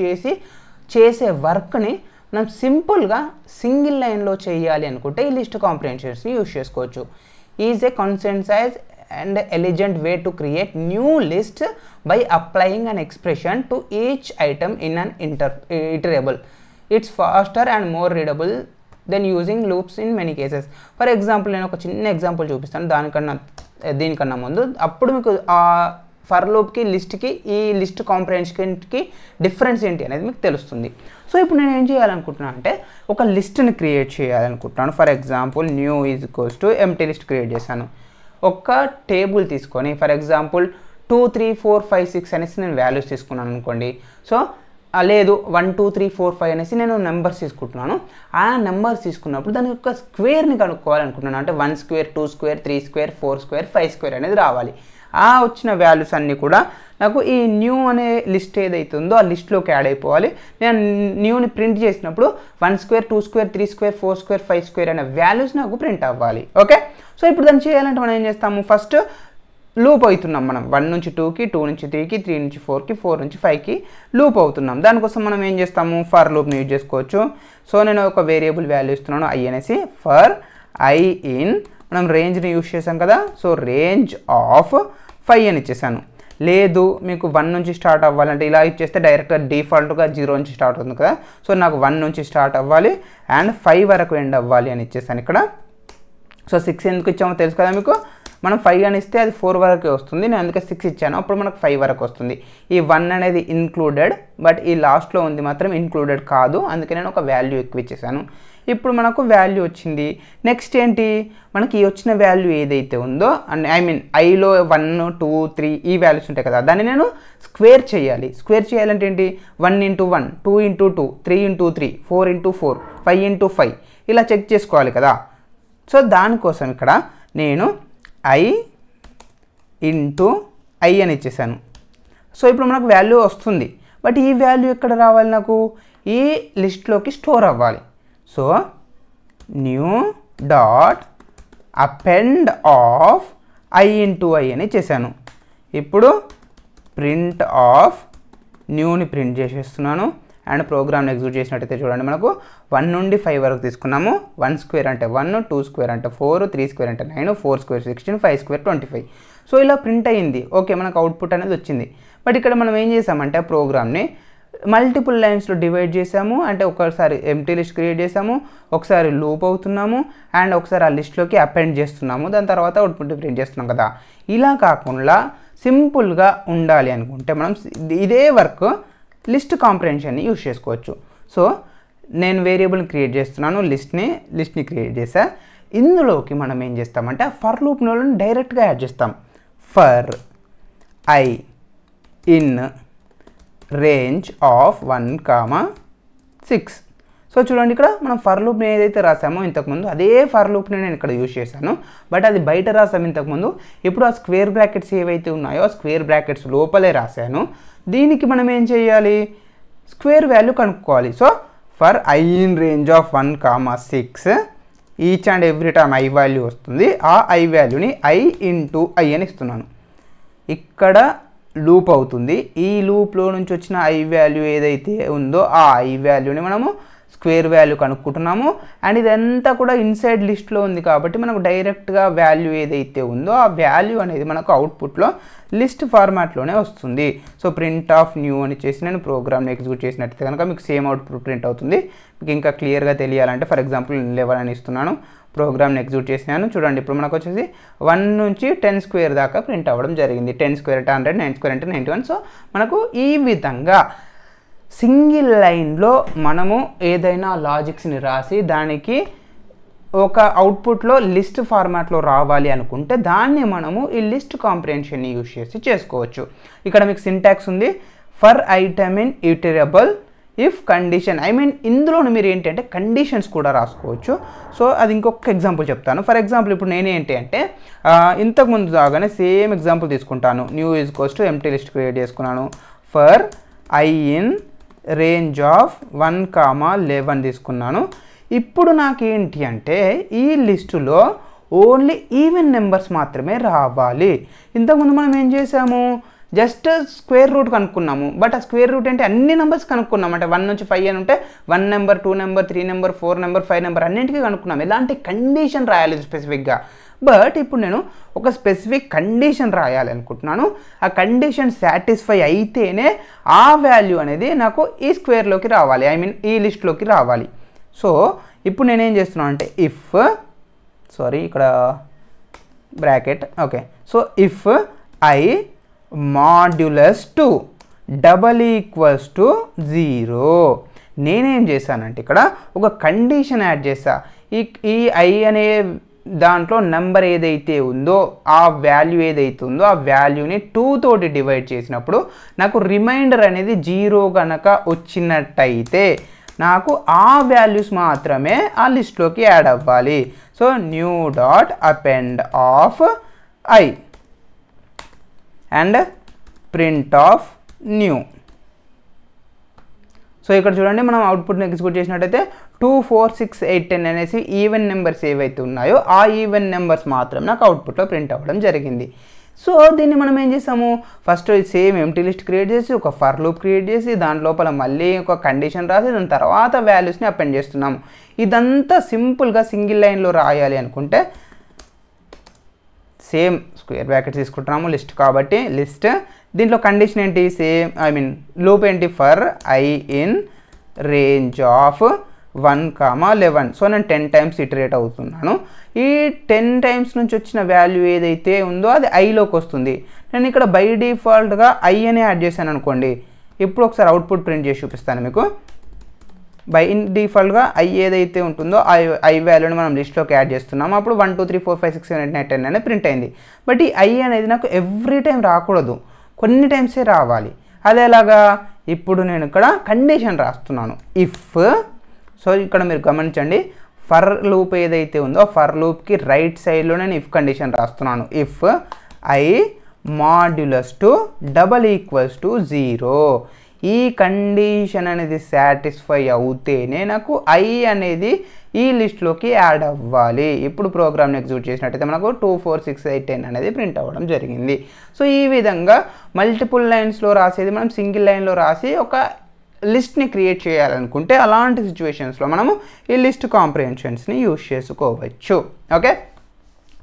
చేసే వర్క్ని మనం సింపుల్గా సింగిల్ లైన్లో చేయాలి అనుకుంటే ఈ లిస్ట్ కాంప్రిహెన్షన్స్ని యూజ్ చేసుకోవచ్చు. Is a concise and elegant way to create new list by applying an expression to each item in an iterable. It's faster and more readable than using loops in many cases. For example నేను ఒక చిన్న example చూపిస్తాను దీనికన్నా ముందు. అప్పుడు మీకు ఆ for లూప్కి లిస్ట్కి ఈ లిస్ట్ కాంప్రిహెన్షన్కి డిఫరెన్స్ ఏంటి అనేది మీకు తెలుస్తుంది. సో ఇప్పుడు నేను ఏం చేయాలనుకుంటున్నాను అంటే ఒక లిస్ట్ని క్రియేట్ చేయాలనుకుంటున్నాను. For example new is equals to empty list create చేశాను. ఒక టేబుల్ తీసుకొని ఫర్ ఎగ్జాంపుల్ 2 3 4 5 6 అనేసి నేను వాల్యూస్ తీసుకున్నాను అనుకోండి. సో లేదు 1 2 3 4 5 అనేసి నేను నెంబర్స్ తీసుకుంటున్నాను. ఆ నెంబర్స్ తీసుకున్నప్పుడు దాని యొక్క స్క్వేర్ని కనుక్కోవాలనుకుంటున్నాను. అంటే 1 square 2 square 3 square 4 square 5 square అనేది రావాలి. ఆ వచ్చిన వాల్యూస్ అన్నీ కూడా నాకు ఈ న్యూ అనే లిస్ట్ ఏదైతే ఉందో ఆ లిస్ట్లోకి యాడ్ అయిపోవాలి. నేను న్యూని ప్రింట్ చేసినప్పుడు 1 square 2 square 3 square 4 square 5 square అనే వాల్యూస్ నాకు ప్రింట్ అవ్వాలి. ఓకే, సో ఇప్పుడు దాన్ని చేయాలంటే మనం ఏం చేస్తాము, ఫస్ట్ లూప్ అవుతున్నాం మనం 1 నుంచి 2కి, 2 నుంచి 3కి, 3 నుంచి 4కి, 4 నుంచి 5కి లూప్ అవుతున్నాం. దానికోసం మనం ఏం చేస్తాము, ఫర్ లూప్ని యూజ్ చేసుకోవచ్చు. సో నేను ఒక వేరియబుల్ వాల్యూ ఇస్తున్నాను i అనేసి. ఫర్ i ఇన్ మనం రేంజ్ని యూజ్ చేసాం కదా, సో రేంజ్ ఆఫ్ 5 అని ఇచ్చేసాను. లేదు మీకు 1 నుంచి స్టార్ట్ అవ్వాలంటే ఇలా ఇచ్చేస్తే డైరెక్ట్గా డిఫాల్ట్గా 0 నుంచి స్టార్ట్ అవుతుంది కదా, సో నాకు 1 నుంచి స్టార్ట్ అవ్వాలి అండ్ 5 వరకు ఎండ్ అవ్వాలి అని ఇచ్చేసాను ఇక్కడ. సో 6 ఎందుకు ఇచ్చామో తెలుసు కదా మీకు, మనం 5 అని ఇస్తే అది 4 వరకే వస్తుంది, నేను అందుకే 6 ఇచ్చాను, అప్పుడు మనకు 5 వరకు వస్తుంది. ఈ 1 అనేది ఇన్క్లూడెడ్, బట్ ఈ లాస్ట్లో ఉంది మాత్రం ఇన్క్లూడెడ్ కాదు, అందుకే నేను ఒక వాల్యూ ఎక్కువ ఇచ్చేసాను. ఇప్పుడు మనకు వాల్యూ వచ్చింది. నెక్స్ట్ ఏంటి, మనకి వచ్చిన వాల్యూ ఏదైతే ఉందో ఐ మీన్ ఐలో 1 2 3 ఈ వాల్యూస్ ఉంటాయి కదా, దాన్ని నేను స్క్వేర్ చేయాలి. స్క్వేర్ చేయాలంటే ఏంటి, 1 × 1 2 × 2 3 × 3 4 × 4 5 × 5 ఇలా చెక్ చేసుకోవాలి కదా. సో దానికోసం ఇక్కడ నేను i × i అని ఇచ్చేసాను. సో ఇప్పుడు మనకు వాల్యూ వస్తుంది, బట్ ఈ వాల్యూ ఎక్కడ రావాలి, నాకు ఈ లిస్ట్లోకి స్టోర్ అవ్వాలి. So new dot append of i × i అని చేశాను. ఇప్పుడు ప్రింట్ ఆఫ్ న్యూని ప్రింట్ చేసేస్తున్నాను అండ్ ప్రోగ్రామ్ని ఎగ్జిక్యూట్ చేసినట్టయితే చూడండి, మనకు 1 నుండి 5 వరకు తీసుకున్నాము. 1 స్క్వేర్ అంటే 1, 2 స్క్వేర్ అంటే 4, 3 స్క్వేర్ అంటే 9, 4 స్క్వేర్ 16, 5 స్క్వేర్ 25. సో ఇలా ప్రింట్ అయ్యింది. ఓకే, మనకు అవుట్పుట్ అనేది వచ్చింది. బట్ ఇక్కడ మనం ఏం చేసామంటే ఆ ప్రోగ్రామ్ని మల్టిపుల్ లైన్స్లో డివైడ్ చేసాము. అంటే ఒకసారి ఎంప్టీ లిస్ట్ క్రియేట్ చేసాము, ఒకసారి లూప్ అవుతున్నాము అండ్ ఒకసారి ఆ లిస్ట్లోకి అపెండ్ చేస్తున్నాము, దాని తర్వాత అవుట్పుట్ ప్రింట్ చేస్తున్నాం కదా. ఇలా కాకుండా సింపుల్గా ఉండాలి అనుకుంటే మనం ఇదే వర్క్ లిస్ట్ కాంప్రిహెన్షన్ని యూజ్ చేసుకోవచ్చు. సో నేను వేరియబుల్ని క్రియేట్ చేస్తున్నాను, లిస్ట్ని క్రియేట్ చేసా. ఇందులోకి మనం ఏం చేస్తామంటే ఆ ఫర్ లూప్ని డైరెక్ట్గా యాడ్ చేస్తాం. For i in range of 1, 6. So చూడండి, ఇక్కడ మనం ఫర్ లూప్ని ఏదైతే రాసామో ఇంతకుముందు అదే ఫర్ లూప్ని నేను ఇక్కడ యూజ్ చేశాను, బట్ అది బయట రాసాము ఇంతకుముందు. ఇప్పుడు ఆ స్క్వేర్ బ్రాకెట్స్ ఏవైతే ఉన్నాయో ఆ స్క్వేర్ బ్రాకెట్స్ లోపలే రాశాను. దీనికి మనం ఏం చేయాలి, స్క్వేర్ వాల్యూ కనుక్కోవాలి. So for i in range of 1, 6 each and every time i value వస్తుంది. ఆ i వాల్యూని i × i అని ఇస్తున్నాను. ఇక్కడ లూప్ అవుతుంది. ఈ లూప్లో నుంచి వచ్చిన ఐ వాల్యూ ఏదైతే ఉందో ఆ ఐ వాల్యూని మనము స్క్వేర్ వాల్యూ కనుక్కుంటున్నాము. అండ్ ఇదంతా కూడా ఇన్సైడ్ లిస్ట్లో ఉంది కాబట్టి మనకు డైరెక్ట్గా వాల్యూ ఏదైతే ఉందో ఆ వాల్యూ అనేది మనకు అవుట్పుట్లో లిస్ట్ ఫార్మాట్లోనే వస్తుంది. సో ప్రింట్ ఆఫ్ న్యూ అని చేసి నేను ప్రోగ్రామ్ని ఎగ్జిక్యూట్ చేసినట్టయితే కనుక మీకు సేమ్ అవుట్పుట్ ప్రింట్ అవుతుంది. మీకు ఇంకా క్లియర్గా తెలియాలంటే ఫర్ ఎగ్జాంపుల్ 11 అని ఇస్తున్నాను, ప్రోగ్రామ్ని ఎగ్జిక్యూట్ చేసినాను. చూడండి ఇప్పుడు మనకు వచ్చేసి 1 నుంచి 10 స్క్వేర్ దాకా ప్రింట్ అవ్వడం జరిగింది. 10 స్క్వేర్ అంటే 100, 9 స్క్వేర్ అంటే 91. సో మనకు ఈ విధంగా సింగిల్ లైన్లో మనము ఏదైనా లాజిక్స్ని రాసి దానికి ఒక అవుట్పుట్లో లిస్ట్ ఫార్మాట్లో రావాలి అనుకుంటే దాన్ని మనము ఈ లిస్ట్ కాంప్రిహెన్షన్ని యూజ్ చేసి చేసుకోవచ్చు. ఇక్కడ మీకు సింటాక్స్ ఉంది, for item in iterable if condition. ఇందులో మీరు ఏంటంటే కండిషన్స్ కూడా రాసుకోవచ్చు. సో అది ఇంకొక ఎగ్జాంపుల్ చెప్తాను. ఫర్ ఎగ్జాంపుల్ ఇప్పుడు నేనేంటి అంటే ఇంతకుముందు దాగానే సేమ్ ఎగ్జాంపుల్ తీసుకుంటాను. New is equals to empty list create చేసుకున్నాను. For I in range of 1, 11 తీసుకున్నాను. ఇప్పుడు నాకేంటి అంటే ఈ లిస్టులో ఓన్లీ ఈవెన్ నెంబర్స్ మాత్రమే రావాలి. ఇంతకుముందు మనం ఏం చేసాము, జస్ట్ స్క్వేర్ రూట్ కనుక్కున్నాము. బట్ ఆ స్క్వేర్ రూట్ అంటే అన్ని నెంబర్స్ కనుక్కున్నాం. అంటే 1 నుంచి 5 అని ఉంటే 1 number, 2 number, 3 number, 4 number, 5 number అన్నింటికీ కనుక్కున్నాం. ఎలాంటి కండిషన్ రాయాలి స్పెసిఫిక్గా. బట్ ఇప్పుడు నేను ఒక స్పెసిఫిక్ కండిషన్ రాయాలి అనుకుంటున్నాను. ఆ కండిషన్ సాటిస్ఫై అయితేనే ఆ వాల్యూ అనేది నాకు ఈ స్క్వేర్లోకి రావాలి, ఈ లిస్ట్లోకి రావాలి. సో ఇప్పుడు నేనేం చేస్తున్నాను అంటే ఇక్కడ bracket okay. So if I modulus 2 = 0 నేనేం చేశానంటే ఇక్కడ ఒక కండిషన్ యాడ్ చేశా. ఈ ఐ అనే దాంట్లో నెంబర్ ఏదైతే ఉందో ఆ వాల్యూ ఏదైతే ఉందో ఆ వాల్యూని 2 తోటి డివైడ్ చేసినప్పుడు నాకు రిమైండర్ అనేది 0 కనుక వచ్చినట్టయితే నాకు ఆ వాల్యూస్ మాత్రమే ఆ లిస్ట్లోకి యాడ్ అవ్వాలి. So new dot append of I and print of new. So ఇక్కడ చూడండి మనం అవుట్పుట్ని ఎగ్జిక్యూట్ చేసినట్టయితే 2, 4, 6, 8, 10 అనేసి ఈవెన్ నెంబర్స్ ఏవైతే ఉన్నాయో ఆ ఈవెన్ నెంబర్స్ మాత్రం నాకు అవుట్పుట్లో ప్రింట్ అవ్వడం జరిగింది. సో దీన్ని మనం ఏం చేసాము, first same empty list create చేసి ఒక ఫర్ లూప్ క్రియేట్ చేసి దాని లోపల మళ్ళీ ఒక కండిషన్ రాసి దాని తర్వాత వాల్యూస్ని అపెండ్ చేస్తున్నాము. ఇదంతా సింపుల్గా సింగిల్ లైన్లో రాయాలి అనుకుంటే సేమ్ స్క్వేర్ బ్రాకెట్ తీసుకుంటున్నాము, లిస్ట్ కాబట్టి లిస్ట్. దీంట్లో కండిషన్ ఏంటి, సేమ్ లూప్ ఏంటి, for I in range of 1, 11. So నేను 10 టైమ్స్ ఇటరేట్ అవుతున్నాను. ఈ 10 టైమ్స్ నుంచి వచ్చిన వాల్యూ ఏదైతే ఉందో అది ఐలోకి వస్తుంది. నేను ఇక్కడ బై డిఫాల్ట్గా ఐ అని యాడ్ చేశాను అనుకోండి. ఇప్పుడు ఒకసారి అవుట్పుట్ ప్రింట్ చేసి చూపిస్తాను మీకు. బై డిఫాల్ట్గా ఐ ఏదైతే ఉంటుందో ఐ వాల్యూని మనం లిస్ట్లోకి యాడ్ చేస్తున్నాము. అప్పుడు 1, 2, 3, 4, 5, 6, 7, 8, 9, 10 అనేది ప్రింట్ అయింది. బట్ ఈ ఐ అనేది నాకు ఎవ్రీ టైం రాకూడదు, కొన్ని టైమ్సే రావాలి. అది ఎలాగా, ఇప్పుడు నేను ఇక్కడ కండిషన్ రాస్తున్నాను ఇఫ్. సో ఇక్కడ మీరు గమనించండి, ఫర్ లూప్ ఏదైతే ఉందో ఫర్ లూప్కి రైట్ సైడ్లో నేను ఇఫ్ కండిషన్ రాస్తున్నాను. ఇఫ్ ఐ మాడ్యులస్ 2 = 0 ఈ కండిషన్ అనేది సాటిస్ఫై అవుతేనే నాకు ఐ అనేది ఈ లిస్ట్లోకి యాడ్ అవ్వాలి. ఇప్పుడు ప్రోగ్రామ్ని ఎగ్జిక్యూట్ చేసినట్టయితే మనకు 2, 4, 6, 8, 10 అనేది ప్రింట్ అవ్వడం జరిగింది. సో ఈ విధంగా మల్టిపుల్ లైన్స్లో రాసేది మనం సింగిల్ లైన్లో రాసి ఒక లిస్ట్ని క్రియేట్ చేయాలనుకుంటే అలాంటి సిచ్యువేషన్స్లో మనము ఈ లిస్ట్ కాంప్రిహెన్షన్స్ని యూజ్ చేసుకోవచ్చు. ఓకే,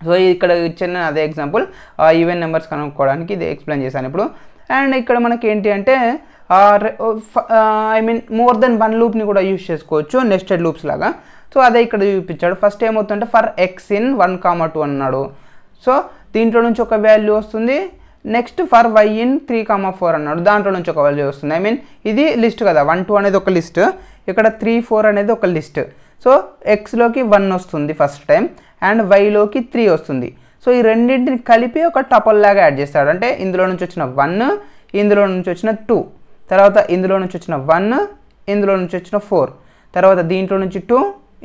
సో ఇక్కడ ఇచ్చిన అదే ఎగ్జాంపుల్ ఈవెన్ నెంబర్స్ కనుక్కోవడానికి ఇది ఎక్స్ప్లెయిన్ చేశాను ఇప్పుడు. అండ్ ఇక్కడ మనకి ఏంటి అంటే మోర్ దెన్ 1 లూప్ని కూడా యూజ్ చేసుకోవచ్చు, నెస్టెడ్ లూప్స్ లాగా. సో అదే ఇక్కడ చూపించాడు. ఫస్ట్ ఏమవుతుందంటే ఫర్ ఎక్స్ ఇన్ 1, 2 అన్నాడు. సో దీంట్లో నుంచి ఒక వాల్యూ వస్తుంది. నెక్స్ట్ ఫర్ వై ఇన్ 3, 4 అన్నాడు. దాంట్లో నుంచి ఒక వాల్యూ వస్తుంది. ఇది లిస్ట్ కదా, 1, 2 అనేది ఒక లిస్ట్, ఇక్కడ 3, 4 అనేది ఒక లిస్ట్. సో ఎక్స్లోకి 1 వస్తుంది ఫస్ట్ టైం అండ్ వైలోకి 3 వస్తుంది. సో ఈ రెండింటిని కలిపి ఒక టపల్ లాగా యాడ్ చేస్తాడు. అంటే ఇందులో నుంచి వచ్చిన 1, ఇందులో నుంచి వచ్చిన 2, తర్వాత ఇందులో నుంచి వచ్చిన 1, ఇందులో నుంచి వచ్చిన 4, తర్వాత దీంట్లో నుంచి 2,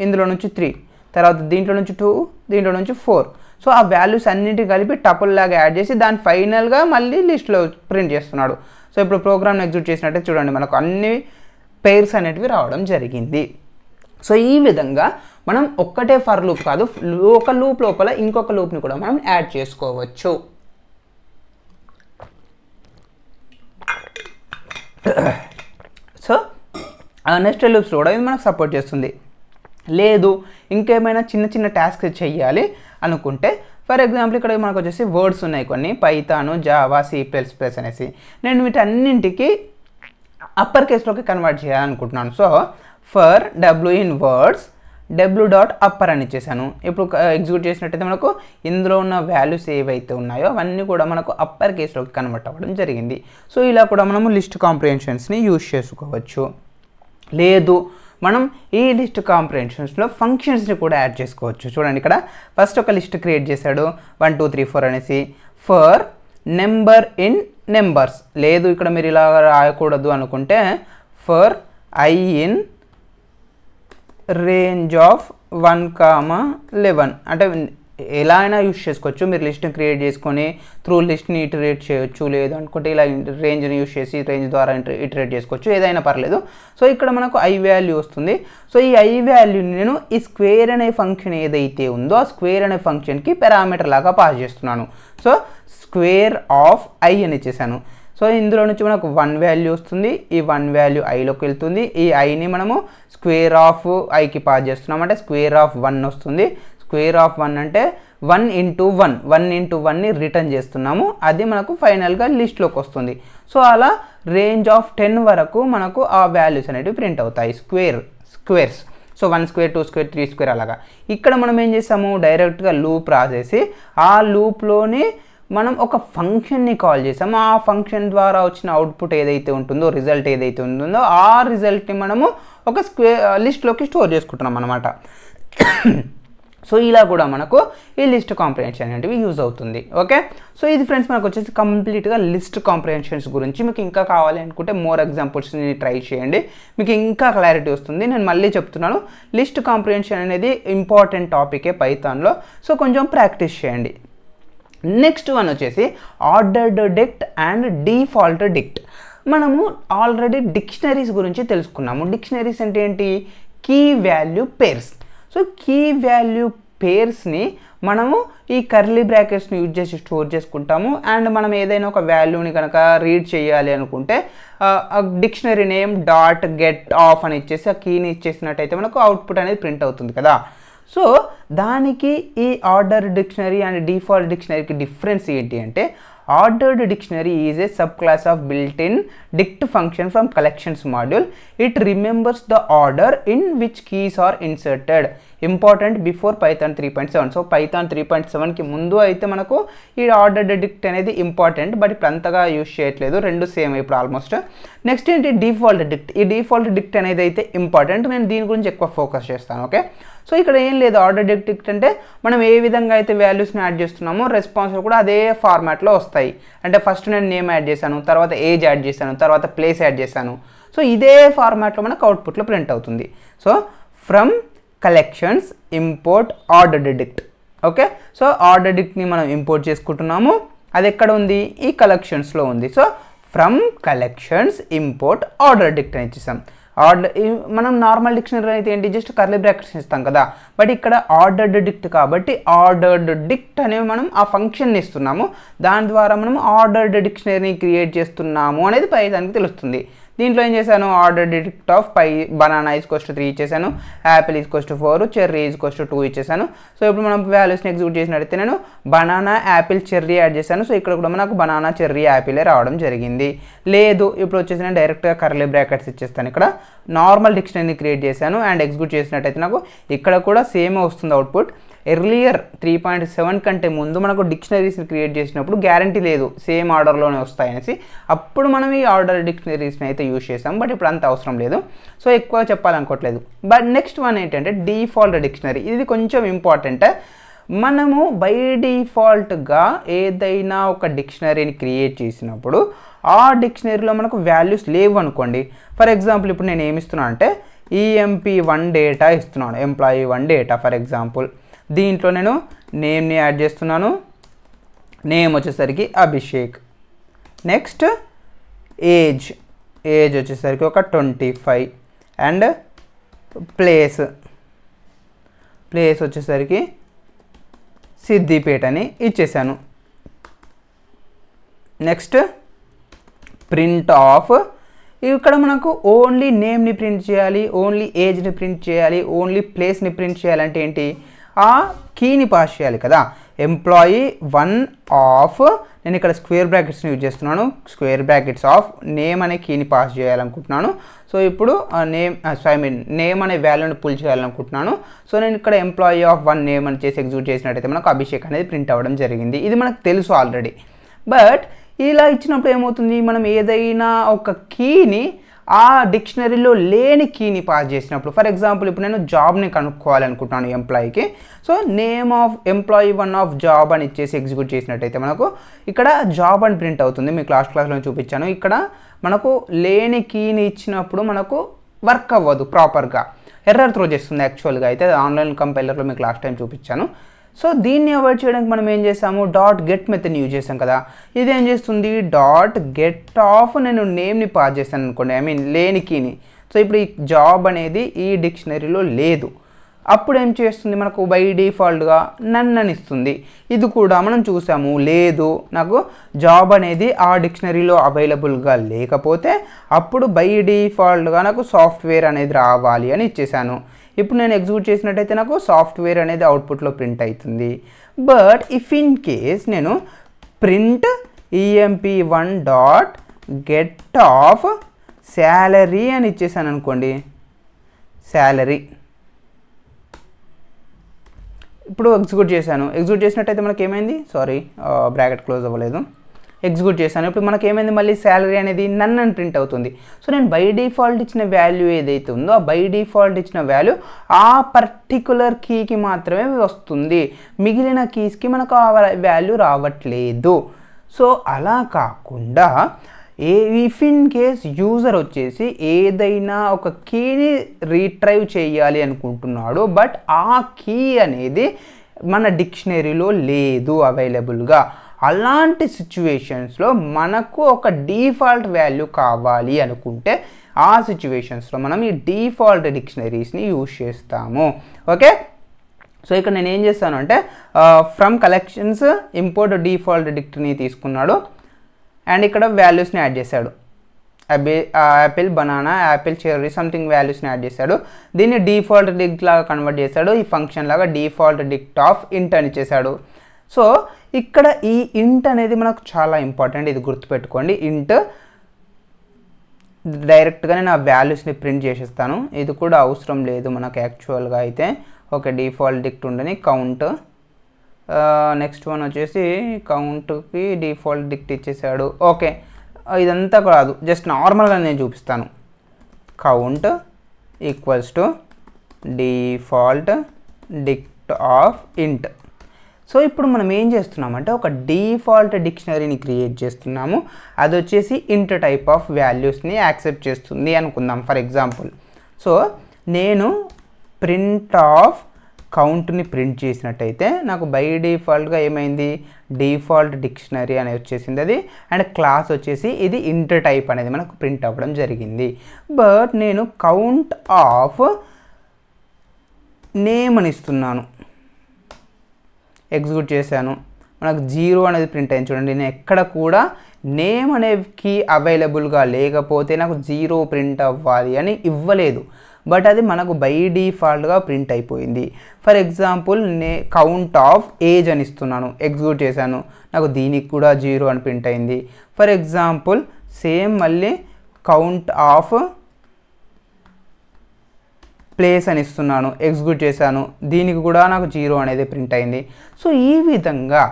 ఇందులో నుంచి 3, తర్వాత దీంట్లో నుంచి 2, దీంట్లో నుంచి 4. సో ఆ వాల్యూస్ అన్నింటినీ కలిపి టపుల్ లాగా యాడ్ చేసి దాన్ని ఫైనల్గా మళ్ళీ లిస్ట్లో ప్రింట్ చేస్తున్నాడు. సో ఇప్పుడు ప్రోగ్రామ్ని ఎగ్జిక్యూట్ చేసినట్టే చూడండి మనకు అన్ని పెయిర్స్ అనేటివి రావడం జరిగింది. సో ఈ విధంగా మనం ఒక్కటే ఫర్ లూప్ కాదు, ఒక లూప్ లోపల ఇంకొక లూప్ని కూడా మనం యాడ్ చేసుకోవచ్చు. సో నెస్టెడ్ లూప్స్ కూడా ఇది మనకు సపోర్ట్ చేస్తుంది. లేదు ఇంకేమైనా చిన్న చిన్న టాస్క్ చెయ్యాలి అనుకుంటే, ఫర్ ఎగ్జాంపుల్ ఇక్కడ మనకు వచ్చేసి వర్డ్స్ ఉన్నాయి కొన్ని, పైథాన్, జావా, C++ అనేసి. నేను వీటన్నింటికి అప్పర్ కేస్లోకి కన్వర్ట్ చేయాలనుకుంటున్నాను. So for w in words w.upper అని ఇచ్చేసాను. ఇప్పుడు ఎగ్జిక్యూట్ చేసినట్టయితే మనకు ఇందులో ఉన్న వాల్యూస్ ఏవైతే ఉన్నాయో అవన్నీ కూడా మనకు అప్పర్ కేస్లోకి కన్వర్ట్ అవ్వడం జరిగింది. సో ఇలా కూడా మనము లిస్ట్ కాంప్రిహెన్షన్స్ని యూజ్ చేసుకోవచ్చు. లేదు మనం ఈ లిస్ట్ కాంప్రిహెన్షన్స్లో ఫంక్షన్స్ని కూడా యాడ్ చేసుకోవచ్చు. చూడండి ఇక్కడ ఫస్ట్ ఒక లిస్ట్ క్రియేట్ చేశాడు 1 2 3 4 అనేసి, ఫర్ నెంబర్ ఇన్ నెంబర్స్. లేదు ఇక్కడ మీరు ఇలా రాయకూడదు అనుకుంటే for I in range of 1,11 అంటే ఎలా అయినా యూజ్ చేసుకోవచ్చు. మీరు లిస్ట్ని క్రియేట్ చేసుకొని త్రూ లిస్ట్ని ఇటరేట్ చేయొచ్చు, లేదు అనుకుంటే ఇలా రేంజ్ని యూజ్ చేసి రేంజ్ ద్వారా ఇటరేట్ చేసుకోవచ్చు, ఏదైనా పర్లేదు. సో ఇక్కడ మనకు I వాల్యూ వస్తుంది. సో ఈ I వాల్యూని నేను ఈ స్క్వేర్ అనే ఫంక్షన్ ఏదైతే ఉందో ఆ స్క్వేర్ అనే ఫంక్షన్కి పారామీటర్ లాగా పాస్ చేస్తున్నాను. సో స్క్వేర్ ఆఫ్ I అని ఇచ్చేసాను. సో ఇందులో నుంచి మనకు 1 వాల్యూ వస్తుంది, ఈ 1 వాల్యూ ఐలోకి వెళ్తుంది. ఈ ఐని మనము స్క్వేర్ ఆఫ్ ఐకి పాస్ చేస్తున్నాం అంటే స్క్వేర్ ఆఫ్ 1 వస్తుంది. స్క్వేర్ ఆఫ్ 1 అంటే 1 ఇంటూ 1ని రిటర్న్ చేస్తున్నాము, అది మనకు ఫైనల్గా లిస్ట్లోకి వస్తుంది. సో అలా రేంజ్ ఆఫ్ 10 వరకు మనకు ఆ వాల్యూస్ అనేవి ప్రింట్ అవుతాయి, squares. So 1 square 2 square 3 square అలాగా. ఇక్కడ మనం ఏం చేసాము, డైరెక్ట్గా లూప్ రాసేసి ఆ లూప్లోని మనం ఒక ఫంక్షన్ని కాల్ చేసాము. ఆ ఫంక్షన్ ద్వారా వచ్చిన అవుట్పుట్ ఏదైతే ఉంటుందో, రిజల్ట్ ఏదైతే ఉంటుందో ఆ రిజల్ట్ని మనము ఒక లిస్ట్లోకి స్టోర్ చేసుకుంటున్నాం అన్నమాట. సో ఇలా కూడా మనకు ఈ లిస్ట్ కాంప్రిహెన్షన్ అనేవి యూజ్ అవుతుంది. ఓకే, సో ఇది ఫ్రెండ్స్ మనకు వచ్చేసి కంప్లీట్గా లిస్ట్ కాంప్రిహెన్షన్స్ గురించి. మీకు ఇంకా కావాలి అనుకుంటే మోర్ ఎగ్జాంపుల్స్ని ట్రై చేయండి, మీకు ఇంకా క్లారిటీ వస్తుంది. నేను మళ్ళీ చెప్తున్నాను, లిస్ట్ కాంప్రిహెన్షన్ అనేది ఇంపార్టెంట్ టాపికే పైథాన్లో. సో కొంచెం ప్రాక్టీస్ చేయండి. నెక్స్ట్ వన్ వచ్చేసి ordered dict and default dict. మనము ఆల్రెడీ డిక్షనరీస్ గురించి తెలుసుకున్నాము. డిక్షనరీస్ అంటే ఏంటి, key value pairs. So key value పేర్స్ని మనము ఈ కర్లీ బ్రాకెట్స్ని యూజ్ చేసి స్టోర్ చేసుకుంటాము. అండ్ మనం ఏదైనా ఒక వాల్యూని కనుక రీడ్ చేయాలి అనుకుంటే dictionary name dot get of అని ఇచ్చేసి ఆ కీని ఇచ్చేసినట్టయితే మనకు అవుట్పుట్ అనేది ప్రింట్ అవుతుంది కదా. సో దానికి ఈ ఆర్డర్ డిక్షనరీ అండ్ డిఫాల్ట్ డిక్షనరీకి డిఫరెన్స్ ఏంటి అంటే, ordered dictionary is a subclass of built in dict function from collections module. It remembers the order in which keys are inserted. Important before Python 3.7. So Python 3.7కి ముందు అయితే మనకు ఈ ordered డిక్ట్ అనేది important, but ఇప్పుడు అంతగా use చేయట్లేదు, రెండు సేమ్ ఇప్పుడు ఆల్మోస్ట్. నెక్స్ట్ ఏంటి, డిఫాల్ట్ డిక్ట్. ఈ డిఫాల్ట్ డిక్ట్ అనేది అయితే ఇంపార్టెంట్, నేను దీని గురించి ఎక్కువ ఫోకస్ చేస్తాను. ఓకే, సో ఇక్కడ ఏం లేదు, ఆర్డర్ డిక్ట్ అంటే మనం ఏ విధంగా అయితే వాల్యూస్ని యాడ్ చేస్తున్నామో రెస్పాన్స్లు కూడా అదే ఫార్మాట్లో వస్తాయి. అంటే ఫస్ట్ నేను నేమ్ యాడ్ చేశాను, తర్వాత ఏజ్ యాడ్ చేశాను, తర్వాత ప్లేస్ యాడ్ చేశాను. సో ఇదే ఫార్మాట్లో మనకు అవుట్పుట్లో ప్రింట్ అవుతుంది. So from collections import ordered dict. Okay, so order డిక్ట్ని మనం ఇంపోర్ట్ చేసుకుంటున్నాము, అది ఎక్కడ ఉంది, ఈ కలెక్షన్స్లో ఉంది. So from collections import order dict అని ఇచ్చేసాం. మనం నార్మల్ డిక్షనరీ అయితే ఏంటి, జస్ట్ కర్లీ బ్రాకెట్స్ ఇస్తాం కదా, బట్ ఇక్కడ ఆర్డర్డ్ డిక్ట్ కాబట్టి ఆర్డర్డ్ డిక్ట్ అనేవి మనం ఆ ఫంక్షన్ని ఇస్తున్నాము, దాని ద్వారా మనం ఆర్డర్డ్ డిక్షనరీని క్రియేట్ చేస్తున్నాము అనేది పైథాన్కి తెలుస్తుంది. దీంట్లో ఏం చేశాను, ఆర్డర్డ్ డిక్ట్ ఆఫ్ బనానా ఈజ్కోస్ట్ 3 ఇచ్చేసాను, యాపిల్ ఈజ్కోస్ట్ 4, చెర్రీ ఈజ్కోస్ట్ 2 ఇచ్చేసాను. సో ఇప్పుడు మనం వాల్యూస్ని ఎగ్జిక్యూట్ చేసినట్టయితే నేను బనానా, యాపిల్, చెర్రీ యాడ్ చేశాను. సో ఇక్కడ కూడా మనకు బనానా, చెర్రీ, యాపిలే రావడం జరిగింది. లేదు ఇప్పుడు వచ్చేసి నేను డైరెక్ట్గా కర్లీ బ్రాకెట్స్ ఇచ్చేస్తాను. ఇక్కడ నార్మల్ డిక్షనరీని క్రియేట్ చేశాను అండ్ ఎగ్జిక్యూట్ చేసినట్టయితే నాకు ఇక్కడ కూడా సేమ్ వస్తుంది అవుట్పుట్. ఎర్లియర్ 3.7 కంటే ముందు మనకు డిక్షనరీస్ని క్రియేట్ చేసినప్పుడు గ్యారంటీ లేదు సేమ్ ఆర్డర్లోనే వస్తాయనేసి, అప్పుడు మనం ఈ ఆర్డర్ డిక్షనరీస్ని అయితే యూజ్ చేసాం, బట్ ఇప్పుడు అంత అవసరం లేదు. సో ఎక్కువ చెప్పాలనుకోవట్లేదు. బట్ నెక్స్ట్ వన్ ఏంటంటే డిఫాల్ట్ డిక్షనరీ. ఇది కొంచెం ఇంపార్టెంట్. మనము బై డిఫాల్ట్గా ఏదైనా ఒక డిక్షనరీని క్రియేట్ చేసినప్పుడు ఆ డిక్షనరీలో మనకు వాల్యూస్ లేవు అనుకోండి. ఫర్ ఎగ్జాంపుల్ ఇప్పుడు నేను ఏమి ఇస్తున్నాను అంటే EMP1 డేటా ఇస్తున్నాను, ఎంప్లాయీ1 డేటా ఫర్ ఎగ్జాంపుల్. దీంట్లో నేను నేమ్ని యాడ్ చేస్తున్నాను, నేమ్ వచ్చేసరికి అభిషేక్. నెక్స్ట్ ఏజ్ వచ్చేసరికి ఒక 25 అండ్ ప్లేస్ వచ్చేసరికి సిద్దిపేట అని ఇచ్చేసాను. నెక్స్ట్ ప్రింట్ ఆఫ్ ఇక్కడ మనకు ఓన్లీ నేమ్ని ప్రింట్ చేయాలి, ఓన్లీ ఏజ్ని ప్రింట్ చేయాలి, ఓన్లీ ప్లేస్ని ప్రింట్ చేయాలంటే ఏంటి, ఆ కీని పాస్ చేయాలి కదా. ఎంప్లాయీ 1 ఆఫ్, నేను ఇక్కడ స్క్వేర్ బ్రాకెట్స్ని యూజ్ చేస్తున్నాను, స్క్వేర్ బ్రాకెట్స్ ఆఫ్ నేమ్ అనే కీని పాస్ చేయాలనుకుంటున్నాను. సో ఇప్పుడు నేమ్ అనే వాల్యూని పుల్ చేయాలనుకుంటున్నాను. సో నేను ఇక్కడ ఎంప్లాయీ ఆఫ్ 1 నేమ్ అని చేసి ఎగ్జిక్యూట్ చేసినట్టయితే మనకు అభిషేక్ అనేది ప్రింట్ అవ్వడం జరిగింది. ఇది మనకు తెలుసు ఆల్రెడీ. బట్ ఇలా ఇచ్చినప్పుడు ఏమవుతుంది, మనం ఏదైనా ఒక కీని ఆ డిక్షనరీలో లేని కీని పాస్ చేసినప్పుడు, ఫర్ ఎగ్జాంపుల్ ఇప్పుడు నేను జాబ్ని కనుక్కోవాలనుకుంటున్నాను ఎంప్లాయీకి. So name of employee 1 of job అని ఇచ్చేసి ఎగ్జిక్యూట్ చేసినట్టయితే మనకు ఇక్కడ జాబ్ అని ప్రింట్ అవుతుంది. మీకు క్లాస్లో చూపించాను. ఇక్కడ మనకు లేని కీని ఇచ్చినప్పుడు మనకు వర్క్ అవ్వదు, ప్రాపర్గా ఎర్రర్ త్రో చేస్తుంది యాక్చువల్గా. అయితే ఆన్లైన్ కంపైలర్లో మీకు లాస్ట్ టైం చూపించాను. సో దీన్ని అవాయిడ్ చేయడానికి మనం ఏం చేసాము, డాట్ గెట్ మెథడ్ని యూజ్ చేసాం కదా. ఇది ఏం చేస్తుంది, డాట్ గెట్ ఆఫ్ నేను నేమ్ని పాస్ చేస్తాను అనుకోండి, ఐ మీన్ లేని కీని. సో ఇప్పుడు ఈ జాబ్ అనేది ఈ డిక్షనరీలో లేదు. అప్పుడు ఏం చేస్తుంది, మనకు బై డిఫాల్ట్గా నన్ను అని ఇస్తుంది. ఇది కూడా మనం చూసాము, లేదు నాకు జాబ్ అనేది ఆ డిక్షనరీలో అవైలబుల్గా లేకపోతే అప్పుడు బై డిఫాల్ట్గా నాకు సాఫ్ట్వేర్ అనేది రావాలి అని ఇచ్చేసాను. ఇప్పుడు నేను ఎగ్జిక్యూట్ చేసినట్టయితే నాకు సాఫ్ట్వేర్ అనేది అవుట్పుట్లో ప్రింట్ అవుతుంది. బట్ ఇఫ్ ఇన్ కేస్ నేను print emp1 dot get of salary అని ఇచ్చేసాను అనుకోండి, శాలరీ ఇప్పుడు ఎగ్జిక్యూట్ చేసినట్టయితే మనకి ఏమైంది, సారీ బ్రాకెట్ క్లోజ్ అవ్వలేదు, ఎగ్జిక్యూట్ చేశాను. ఇప్పుడు మనకి ఏమైంది, మళ్ళీ శాలరీ అనేది నన్ను అని ప్రింట్ అవుతుంది. సో నేను బై డిఫాల్ట్ ఇచ్చిన వాల్యూ ఏదైతే ఉందో ఆ బై డిఫాల్ట్ ఇచ్చిన వాల్యూ ఆ పర్టికులర్ కీకి మాత్రమే వస్తుంది, మిగిలిన కీస్కి మనకు ఆ వాల్యూ రావట్లేదు. సో అలా కాకుండా ఇఫ్ ఇన్ కేస్ యూజర్ వచ్చేసి ఏదైనా ఒక కీని రీట్రైవ్ చేయాలి అనుకుంటున్నాడు, బట్ ఆ కీ అనేది మన డిక్షనరీలో లేదు అవైలబుల్గా, అలాంటి సిచ్యువేషన్స్లో మనకు ఒక డిఫాల్ట్ వాల్యూ కావాలి అనుకుంటే ఆ సిచ్యువేషన్స్లో మనం ఈ డిఫాల్ట్ డిక్షనరీస్ని యూజ్ చేస్తాము. ఓకే, సో ఇక్కడ నేను ఏం చేస్తాను అంటే from collections import default dictionary తీసుకున్నాడు అండ్ ఇక్కడ వాల్యూస్ని యాడ్ చేశాడు, apple, banana, apple, cherry something వాల్యూస్ని యాడ్ చేశాడు. దీన్ని డిఫాల్ట్ డిక్ట్ లాగా కన్వర్ట్ చేశాడు, ఈ ఫంక్షన్ లాగా డిఫాల్ట్ డిక్ట్ ఆఫ్ ఇంట్ అని చేశాడు. సో ఇక్కడ ఈ ఇంట్ అనేది మనకు చాలా ఇంపార్టెంట్, ఇది గుర్తుపెట్టుకోండి. ఇంట్ డైరెక్ట్గా నేను ఆ వాల్యూస్ని ప్రింట్ చేసేస్తాను, ఇది కూడా అవసరం లేదు మనకు యాక్చువల్గా అయితే. ఓకే, డిఫాల్ట్ డిక్ట్ ఉండని కౌంట్, నెక్స్ట్ వన్ వచ్చేసి కౌంట్కి డిఫాల్ట్ డిక్ట్ ఇచ్చేసాడు. ఓకే, ఇదంతా కాదు, జస్ట్ నార్మల్గా నేను చూపిస్తాను. Count equals to default డిక్ట్ of ఇంట్. సో ఇప్పుడు మనం ఏం చేస్తున్నామంటే ఒక డిఫాల్ట్ డిక్షనరీని క్రియేట్ చేస్తున్నాము, అది వచ్చేసి ఇంట్ టైప్ ఆఫ్ వాల్యూస్ని యాక్సెప్ట్ చేస్తుంది అనుకుందాం ఫర్ ఎగ్జాంపుల్. సో నేను ప్రింట్ ఆఫ్ కౌంట్ని ప్రింట్ చేసినట్టయితే నాకు బై డిఫాల్ట్గా ఏమైంది, డిఫాల్ట్ డిక్షనరీ అనేది వచ్చేసింది అది, అండ్ క్లాస్ వచ్చేసి ఇది ఇంట్ టైప్ అనేది మనకు ప్రింట్ అవ్వడం జరిగింది. బట్ నేను కౌంట్ ఆఫ్ నేమ్ అని ఇస్తున్నాను, ఎగ్జిక్యూట్ చేశాను, మనకు 0 అనేది ప్రింట్ అయింది. చూడండి, నేను ఎక్కడ కూడా నేమ్ అనే కీ అవైలబుల్గా లేకపోతే నాకు 0 ప్రింట్ అవ్వాలి అని ఇవ్వలేదు, బట్ అది మనకు బై డిఫాల్ట్గా ప్రింట్ అయిపోయింది. For example count of age అని ఇస్తున్నాను, ఎగ్జిక్యూట్ చేశాను, నాకు దీనికి కూడా 0 అని ప్రింట్ అయింది. ఫర్ ఎగ్జాంపుల్ సేమ్ మళ్ళీ కౌంట్ ఆఫ్ ప్లేస్ అని ఇస్తున్నాను, ఎగ్జిక్యూట్ చేశాను, దీనికి కూడా నాకు 0 అనేది ప్రింట్ అయింది. సో ఈ విధంగా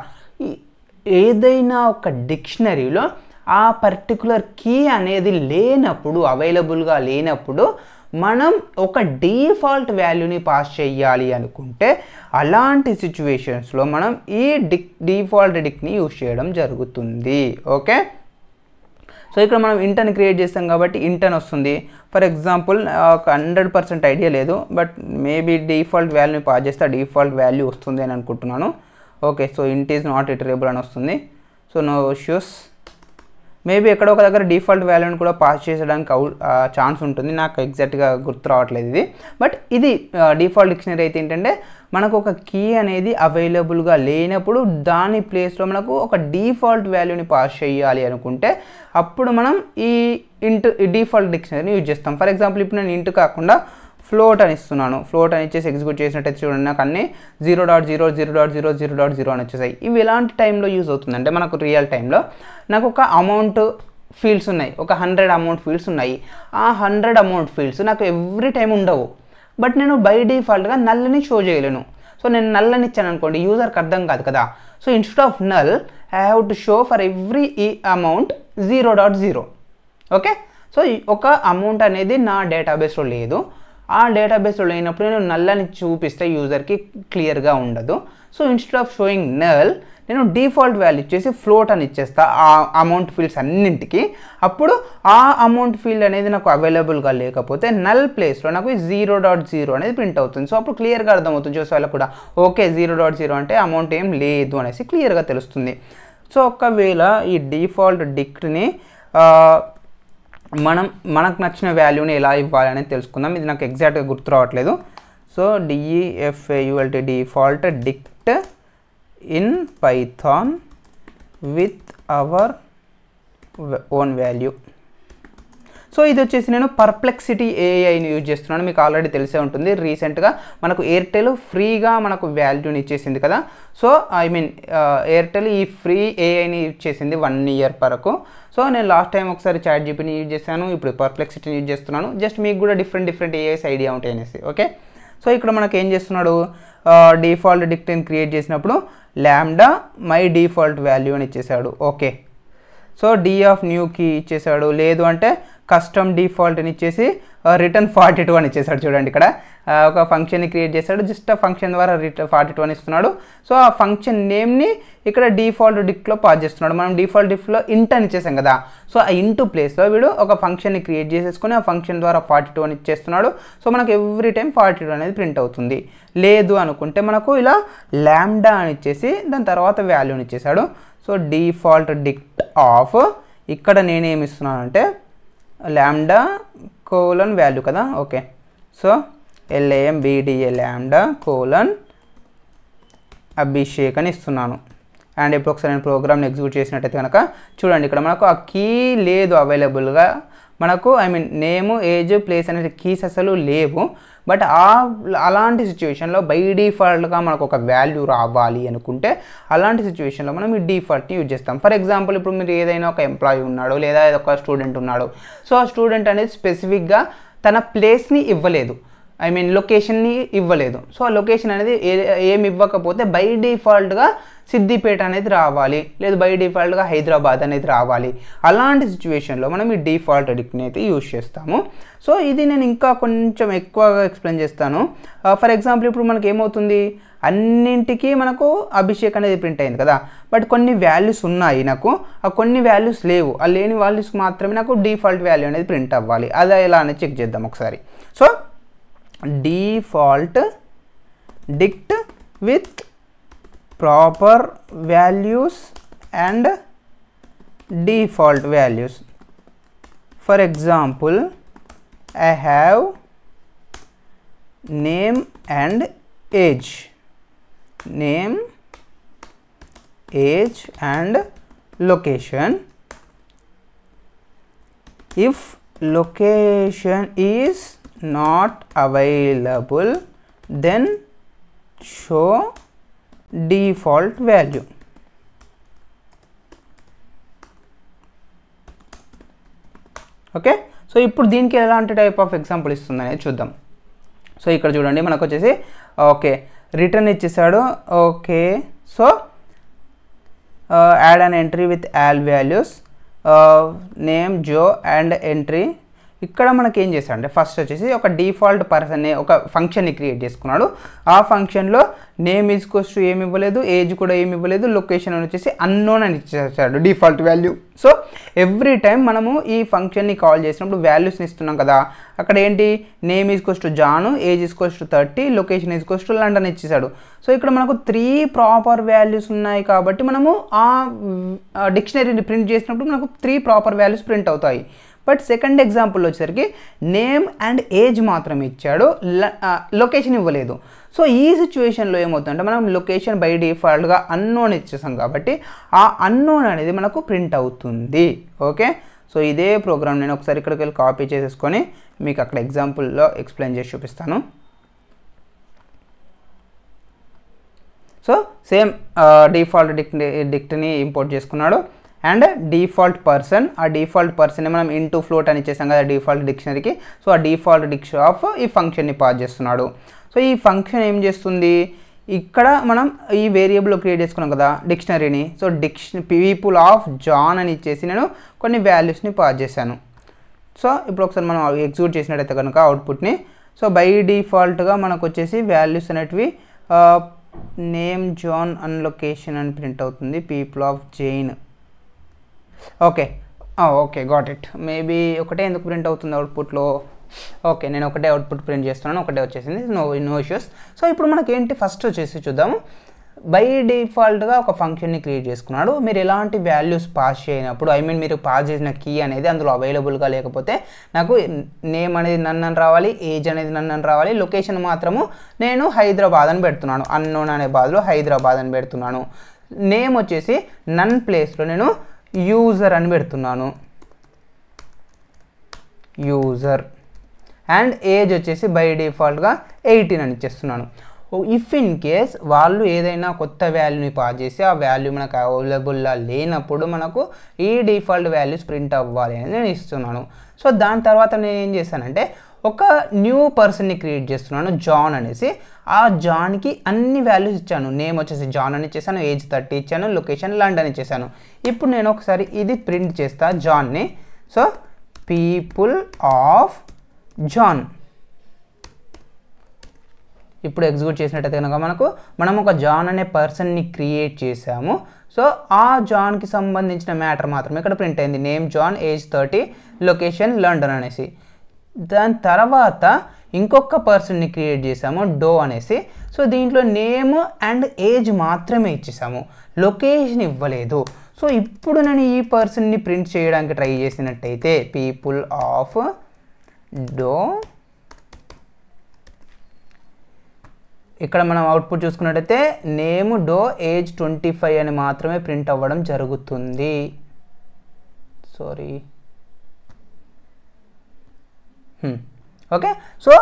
ఏదైనా ఒక డిక్షనరీలో ఆ పర్టికులర్ కీ అనేది లేనప్పుడు, అవైలబుల్గా లేనప్పుడు మనం ఒక డిఫాల్ట్ వాల్యూని పాస్ చేయాలి అనుకుంటే అలాంటి సిచ్యువేషన్స్లో మనం ఈ డిఫాల్ట్ డిక్ని యూజ్ చేయడం జరుగుతుంది. ఓకే, సో ఇక్కడ మనం ఇంట్ అని క్రియేట్ చేస్తాం కాబట్టి ఇంట్ అని వస్తుంది. ఫర్ ఎగ్జాంపుల్ ఒక 100% ఐడియా లేదు, బట్ మేబీ డిఫాల్ట్ వాల్యూని పాస్ చేస్తే డిఫాల్ట్ వాల్యూ వస్తుంది అని అనుకుంటున్నాను. Okay, so int is not iterable అని వస్తుంది. So no issues. మేబీ ఎక్కడో ఒక దగ్గర డిఫాల్ట్ వాల్యూని కూడా పాస్ చేసడానికి ఛాన్స్ ఉంటుంది, నాకు ఎగ్జాక్ట్గా గుర్తు రావట్లేదు ఇది. బట్ ఇది డిఫాల్ట్ డిక్షనరీ అయితే ఏంటంటే మనకు ఒక కీ అనేది అవైలబుల్గా లేనప్పుడు దాని ప్లేస్లో మనకు ఒక డిఫాల్ట్ వాల్యూని పాస్ చేయాలి అనుకుంటే అప్పుడు మనం ఈ డిఫాల్ట్ డిక్షనరీని యూజ్ చేస్తాం. ఫర్ ఎగ్జాంపుల్ ఇప్పుడు నేను ఇంట్ కాకుండా ఫ్లోట్ అని ఇస్తున్నాను. ఫ్లోట్ అని ఇచ్చేసి ఎగ్జిక్యూట్ చేసినట్టయితే చూడండి నాకు అన్నీ 0.0 0.0 0.0 అని వచ్చేసాయి. ఇవి ఎలాంటి టైంలో యూజ్ అవుతుందంటే మనకు రియల్ టైంలో నాకు ఒక అమౌంట్ ఫీల్డ్స్ ఉన్నాయి, ఒక 100 అమౌంట్ ఫీల్డ్స్ ఉన్నాయి. ఆ 100 అమౌంట్ ఫీల్డ్స్ నాకు ఎవ్రీ టైం ఉండవు. బట్ నేను బై డిఫాల్ట్గా నల్ని షో చేయలేను. సో నేను నల్ని ఇచ్చాను అనుకోండి యూజర్కి అర్థం కాదు కదా. So instead of null I have to show for every amount 0.0. Okay, so ఒక అమౌంట్ అనేది నా డేటాబేస్లో లేదు. ఆ డేటాబేస్లో లేనప్పుడు నేను నల్లని చూపిస్తే యూజర్కి క్లియర్గా ఉండదు. So instead of showing null నేను డిఫాల్ట్ వాల్యూ ఇచ్చేసి ఫ్లోట్ అని ఇచ్చేస్తా ఆ అమౌంట్ ఫీల్డ్స్ అన్నింటికి. అప్పుడు ఆ అమౌంట్ ఫీల్డ్ అనేది నాకు అవైలబుల్గా లేకపోతే నల్ ప్లేస్లో నాకు 0.0 అనేది ప్రింట్ అవుతుంది. సో అప్పుడు క్లియర్గా అర్థమవుతుంది చూసే వాళ్ళకి కూడా, ఓకే 0.0 అంటే అమౌంట్ ఏం లేదు అనేసి క్లియర్గా తెలుస్తుంది. సో ఒకవేళ ఈ డిఫాల్ట్ డిక్ట్ని మనకు నచ్చిన వాల్యూని ఎలా ఇవ్వాలనేది తెలుసుకుందాం. ఇది నాకు ఎగ్జాక్ట్గా గుర్తు రావట్లేదు. So DEFAULT default డిక్ట్ in Python with our own value. So ఇది వచ్చేసి నేను పర్ప్లెక్సిటీ ఏఐని యూజ్ చేస్తున్నాను. మీకు ఆల్రెడీ తెలిసే ఉంటుంది, రీసెంట్గా మనకు ఎయిర్టెల్ ఫ్రీగా మనకు వాల్యూని ఇచ్చేసింది కదా. సో ఐ మీన్ ఎయిర్టెల్ ఈ ఫ్రీ ఏఐని యూజ్ చేసింది 1 ఇయర్ వరకు. సో నేను లాస్ట్ టైం ఒకసారి చాట్ జీపీని యూజ్ చేశాను, ఇప్పుడు పర్ప్లెక్సిటీని యూజ్ చేస్తున్నాను. జస్ట్ మీకు కూడా డిఫరెంట్ ఏఐస్ ఐడియా ఉంటాయి అనేసి. ఓకే, సో ఇక్కడ మనకు ఏం చేస్తున్నాడు, డిఫాల్ట్ డిక్ట్ని క్రియేట్ చేసినప్పుడు లాంబ్డా మై డిఫాల్ట్ వాల్యూ అని ఇచ్చేసాడు. Okay, so d of new key ఇచ్చేసాడు. లేదు అంటే కస్టమ్ డిఫాల్ట్ని ఇచ్చేసి రిటర్న్ 42 అని ఇచ్చేసాడు. చూడండి ఇక్కడ ఒక ఫంక్షన్ని క్రియేట్ చేశాడు, జస్ట్ ఆ ఫంక్షన్ ద్వారా రిటర్న్ 42 అని ఇస్తున్నాడు. సో ఆ ఫంక్షన్ నేమ్ని ఇక్కడ డిఫాల్ట్ డిక్ట్లో పాస్ చేస్తున్నాడు. మనం డిఫాల్ట్ డిక్లో ఇంట్ అని ఇచ్చేసాం కదా. సో ఆ ఇంటూ ప్లేస్లో వీడు ఒక ఫంక్షన్ని క్రియేట్ చేసేసుకొని ఆ ఫంక్షన్ ద్వారా 42 అని ఇచ్చేస్తున్నాడు. సో మనకు ఎవ్రీ టైం 42 అనేది ప్రింట్ అవుతుంది. లేదు అనుకుంటే మనకు ఇలా లాంబ్డా అని ఇచ్చేసి దాని తర్వాత వాల్యూని ఇచ్చేసాడు. సో డిఫాల్ట్ డిక్ట్ ఆఫ్ ఇక్కడ నేనేమి ఇస్తున్నానంటే లాంబ్డా కోలన్ వాల్యూ కదా. Okay, so LAMBDA lambda colon Abhishek అని ఇస్తున్నాను. అండ్ ఇప్పుడు ఒకసారి నేను ప్రోగ్రామ్ని ఎగ్జిక్యూట్ చేసినట్టయితే కనుక చూడండి ఇక్కడ మనకు ఆ కీ లేదు అవైలబుల్గా, మనకు I mean name age place అనే కీస్ అసలు లేవు. బట్ అలాంటి సిచ్యువేషన్లో బై డిఫాల్ట్గా మనకు ఒక వాల్యూ రావాలి అనుకుంటే అలాంటి సిచ్యువేషన్లో మనం ఈ డిఫాల్ట్ని యూజ్ చేస్తాం. ఫర్ ఎగ్జాంపుల్ ఇప్పుడు మీరు ఏదైనా ఒక ఎంప్లాయీ ఉన్నాడు లేదా ఒక స్టూడెంట్ ఉన్నాడు. సో ఆ స్టూడెంట్ అనేది స్పెసిఫిక్గా తన ప్లేస్ని ఇవ్వలేదు, ఐ మీన్ లొకేషన్ని ఇవ్వలేదు. సో ఆ లొకేషన్ అనేది ఏమి ఇవ్వకపోతే బై డిఫాల్ట్గా సిద్దిపేట అనేది రావాలి, లేదు బై డిఫాల్ట్గా హైదరాబాద్ అనేది రావాలి. అలాంటి సిచ్యువేషన్లో మనం ఈ డిఫాల్ట్ డిక్ట్ని అయితే యూజ్ చేస్తాము. సో ఇది నేను ఇంకా కొంచెం ఎక్కువగా ఎక్స్ప్లెయిన్ చేస్తాను. ఫర్ ఎగ్జాంపుల్ ఇప్పుడు మనకి ఏమవుతుంది, అన్నింటికీ మనకు అభిషేక్ అనేది ప్రింట్ అయింది కదా. బట్ కొన్ని వాల్యూస్ ఉన్నాయి నాకు, ఆ కొన్ని వాల్యూస్ లేవు. ఆ లేని వాల్యూస్ మాత్రమే నాకు డిఫాల్ట్ వాల్యూ అనేది ప్రింట్ అవ్వాలి. అది ఎలా అనేది చెక్ చేద్దాం ఒకసారి. So default dict with proper values and default values. For example, I have name and age, name, age and location. If location is not available, then show default value. Okay, so ఇప్పుడు దీనికి ఎలాంటి type of example ఇస్తుంది అనేది చూద్దాం. So ఇక్కడ చూడండి మనకు వచ్చేసి ఓకే రిటర్న్ ఇచ్చేసాడు. Okay, so add an entry with all values, name Joe and entry. ఇక్కడ మనకి ఏం చేశాడంటే ఫస్ట్ వచ్చేసి ఒక డిఫాల్ట్ పర్సన్ ఒక ఫంక్షన్ని క్రియేట్ చేసుకున్నాడు. ఆ ఫంక్షన్లో నేమ్ ఈజ్ ఈక్వల్స్ టు ఏమి ఇవ్వలేదు, ఏజ్ కూడా ఏమి ఇవ్వలేదు, లొకేషన్ అని వచ్చేసి అన్నోన్ అని ఇచ్చేసాడు default value. So every time మనము ఈ ఫంక్షన్ని కాల్ చేసినప్పుడు వాల్యూస్ని ఇస్తున్నాం కదా, అక్కడ ఏంటి name is equals to John, age is equals to 30, location is equals to London ఇచ్చేసాడు. సో ఇక్కడ మనకు 3 ప్రాపర్ వాల్యూస్ ఉన్నాయి కాబట్టి మనము ఆ డిక్షనరీని ప్రింట్ చేసినప్పుడు మనకు 3 ప్రాపర్ వాల్యూస్ ప్రింట్ అవుతాయి. బట్ సెకండ్ ఎగ్జాంపుల్ వచ్చేసరికి నేమ్ అండ్ ఏజ్ మాత్రమే ఇచ్చాడు, లొకేషన్ ఇవ్వలేదు. సో ఈ సిచ్యువేషన్లో ఏమవుతుందంటే మనం లొకేషన్ బై డిఫాల్ట్గా అన్నోన్ ఇచ్చేసాం కాబట్టి ఆ అన్నోన్ అనేది మనకు ప్రింట్ అవుతుంది. ఓకే, సో ఇదే ప్రోగ్రామ్ నేను ఒకసారి ఇక్కడికి వెళ్ళి కాపీ చేసేసుకొని మీకు అక్కడ ఎగ్జాంపుల్లో ఎక్స్ప్లెయిన్ చేసి చూపిస్తాను. సో సేమ్ డిఫాల్ట్ డిక్ట్ని ఇంపోర్ట్ చేసుకున్నాడు అండ్ డిఫాల్ట్ పర్సన్, ఆ డిఫాల్ట్ పర్సన్ మనం ఇంటూ ఫ్లోట్ అని ఇచ్చేసాం కదా డిఫాల్ట్ డిక్షనరీకి. సో ఆ డిఫాల్ట్ డిక్షన్ ఆఫ్ ఈ ఫంక్షన్ని పాస్ చేస్తున్నాడు. సో ఈ ఫంక్షన్ ఏం చేస్తుంది, ఇక్కడ మనం ఈ వేరియబుల్ క్రియేట్ చేసుకున్నాం కదా డిక్షనరీని. సో పీపుల్ ఆఫ్ జాన్ అని ఇచ్చేసి నేను కొన్ని వాల్యూస్ని పాస్ చేశాను. సో ఇప్పుడు ఒకసారి మనం ఎగ్జిక్యూట్ చేసినట్టయితే కనుక అవుట్పుట్ని, సో బై డిఫాల్ట్గా మనకు వచ్చేసి వాల్యూస్ అనేటివి నేమ్ జాన్ అండ్ లొకేషన్ అని ప్రింట్ అవుతుంది, people of Jain. Okay got it. Maybe ఒకటే ఎందుకు ప్రింట్ అవుతుంది అవుట్పుట్లో. ఓకే, నేను ఒకటే అవుట్పుట్ ప్రింట్ చేస్తున్నాను, ఒకటే వచ్చేసింది, నో ఇష్యూస్. సో ఇప్పుడు మనకేంటి ఫస్ట్ వచ్చేసి చూద్దాము. బై డిఫాల్ట్గా ఒక ఫంక్షన్ని క్రియేట్ చేసుకున్నాడు. మీరు ఎలాంటి వాల్యూస్ పాస్ చేయనప్పుడు, మీరు పాస్ చేసిన కీ అనేది అందులో అవైలబుల్గా లేకపోతే నాకు నేమ్ అనేది నన్ను అని రావాలి, ఏజ్ అనేది నన్ను అని రావాలి, లొకేషన్ మాత్రము నేను హైదరాబాద్ అని పెడుతున్నాను, అన్నోన్ అనే బాధలో హైదరాబాద్ అని పెడుతున్నాను. నేమ్ వచ్చేసి నన్ ప్లేస్లో నేను యూజర్ అని పెడుతున్నాను, యూజర్. అండ్ ఏజ్ వచ్చేసి బై డిఫాల్ట్గా 18 అని ఇచ్చేస్తున్నాను. ఇఫ్ ఇన్ కేస్ వాళ్ళు ఏదైనా కొత్త వాల్యూని పాస్ చేసి ఆ వాల్యూ మనకు అవైలబుల్గా లేనప్పుడు మనకు ఈ డిఫాల్ట్ వాల్యూస్ ప్రింట్ అవ్వాలి అని నేను ఇస్తున్నాను. సో దాని తర్వాత నేను ఏం చేశానంటే ఒక న్యూ పర్సన్ని క్రియేట్ చేస్తున్నాను జాన్ అనేసి. ఆ జాన్కి అన్ని వాల్యూస్ ఇచ్చాను, నేమ్ వచ్చేసి జాన్ అని ఇచ్చేసాను, ఏజ్ 30 ఇచ్చాను, లొకేషన్ లండన్ ఇచ్చేసాను. ఇప్పుడు నేను ఒకసారి ఇది ప్రింట్ చేస్తా జాన్ని. సో పీపుల్ ఆఫ్ జాన్ ఇప్పుడు ఎగ్జిక్యూట్ చేసినట్టయితే కనుక మనం ఒక జాన్ అనే పర్సన్ని క్రియేట్ చేసాము. సో ఆ జాన్కి సంబంధించిన మ్యాటర్ మాత్రమే ఇక్కడ ప్రింట్ అయింది, name John, age 30, location London అనేసి. దాని తర్వాత ఇంకొక పర్సన్ని క్రియేట్ చేసాము డో అనేసి. సో దీంట్లో నేమ్ అండ్ ఏజ్ మాత్రమే ఇచ్చేసాము, లొకేషన్ ఇవ్వలేదు. సో ఇప్పుడు నేను ఈ పర్సన్ని ప్రింట్ చేయడానికి ట్రై చేసినట్టయితే పీపుల్ ఆఫ్ డో, ఇక్కడ మనం అవుట్పుట్ చూసుకున్నట్టయితే నేమ్ డో ఏజ్ 25 అని మాత్రమే ప్రింట్ అవ్వడం జరుగుతుంది. Sorry, okay. సో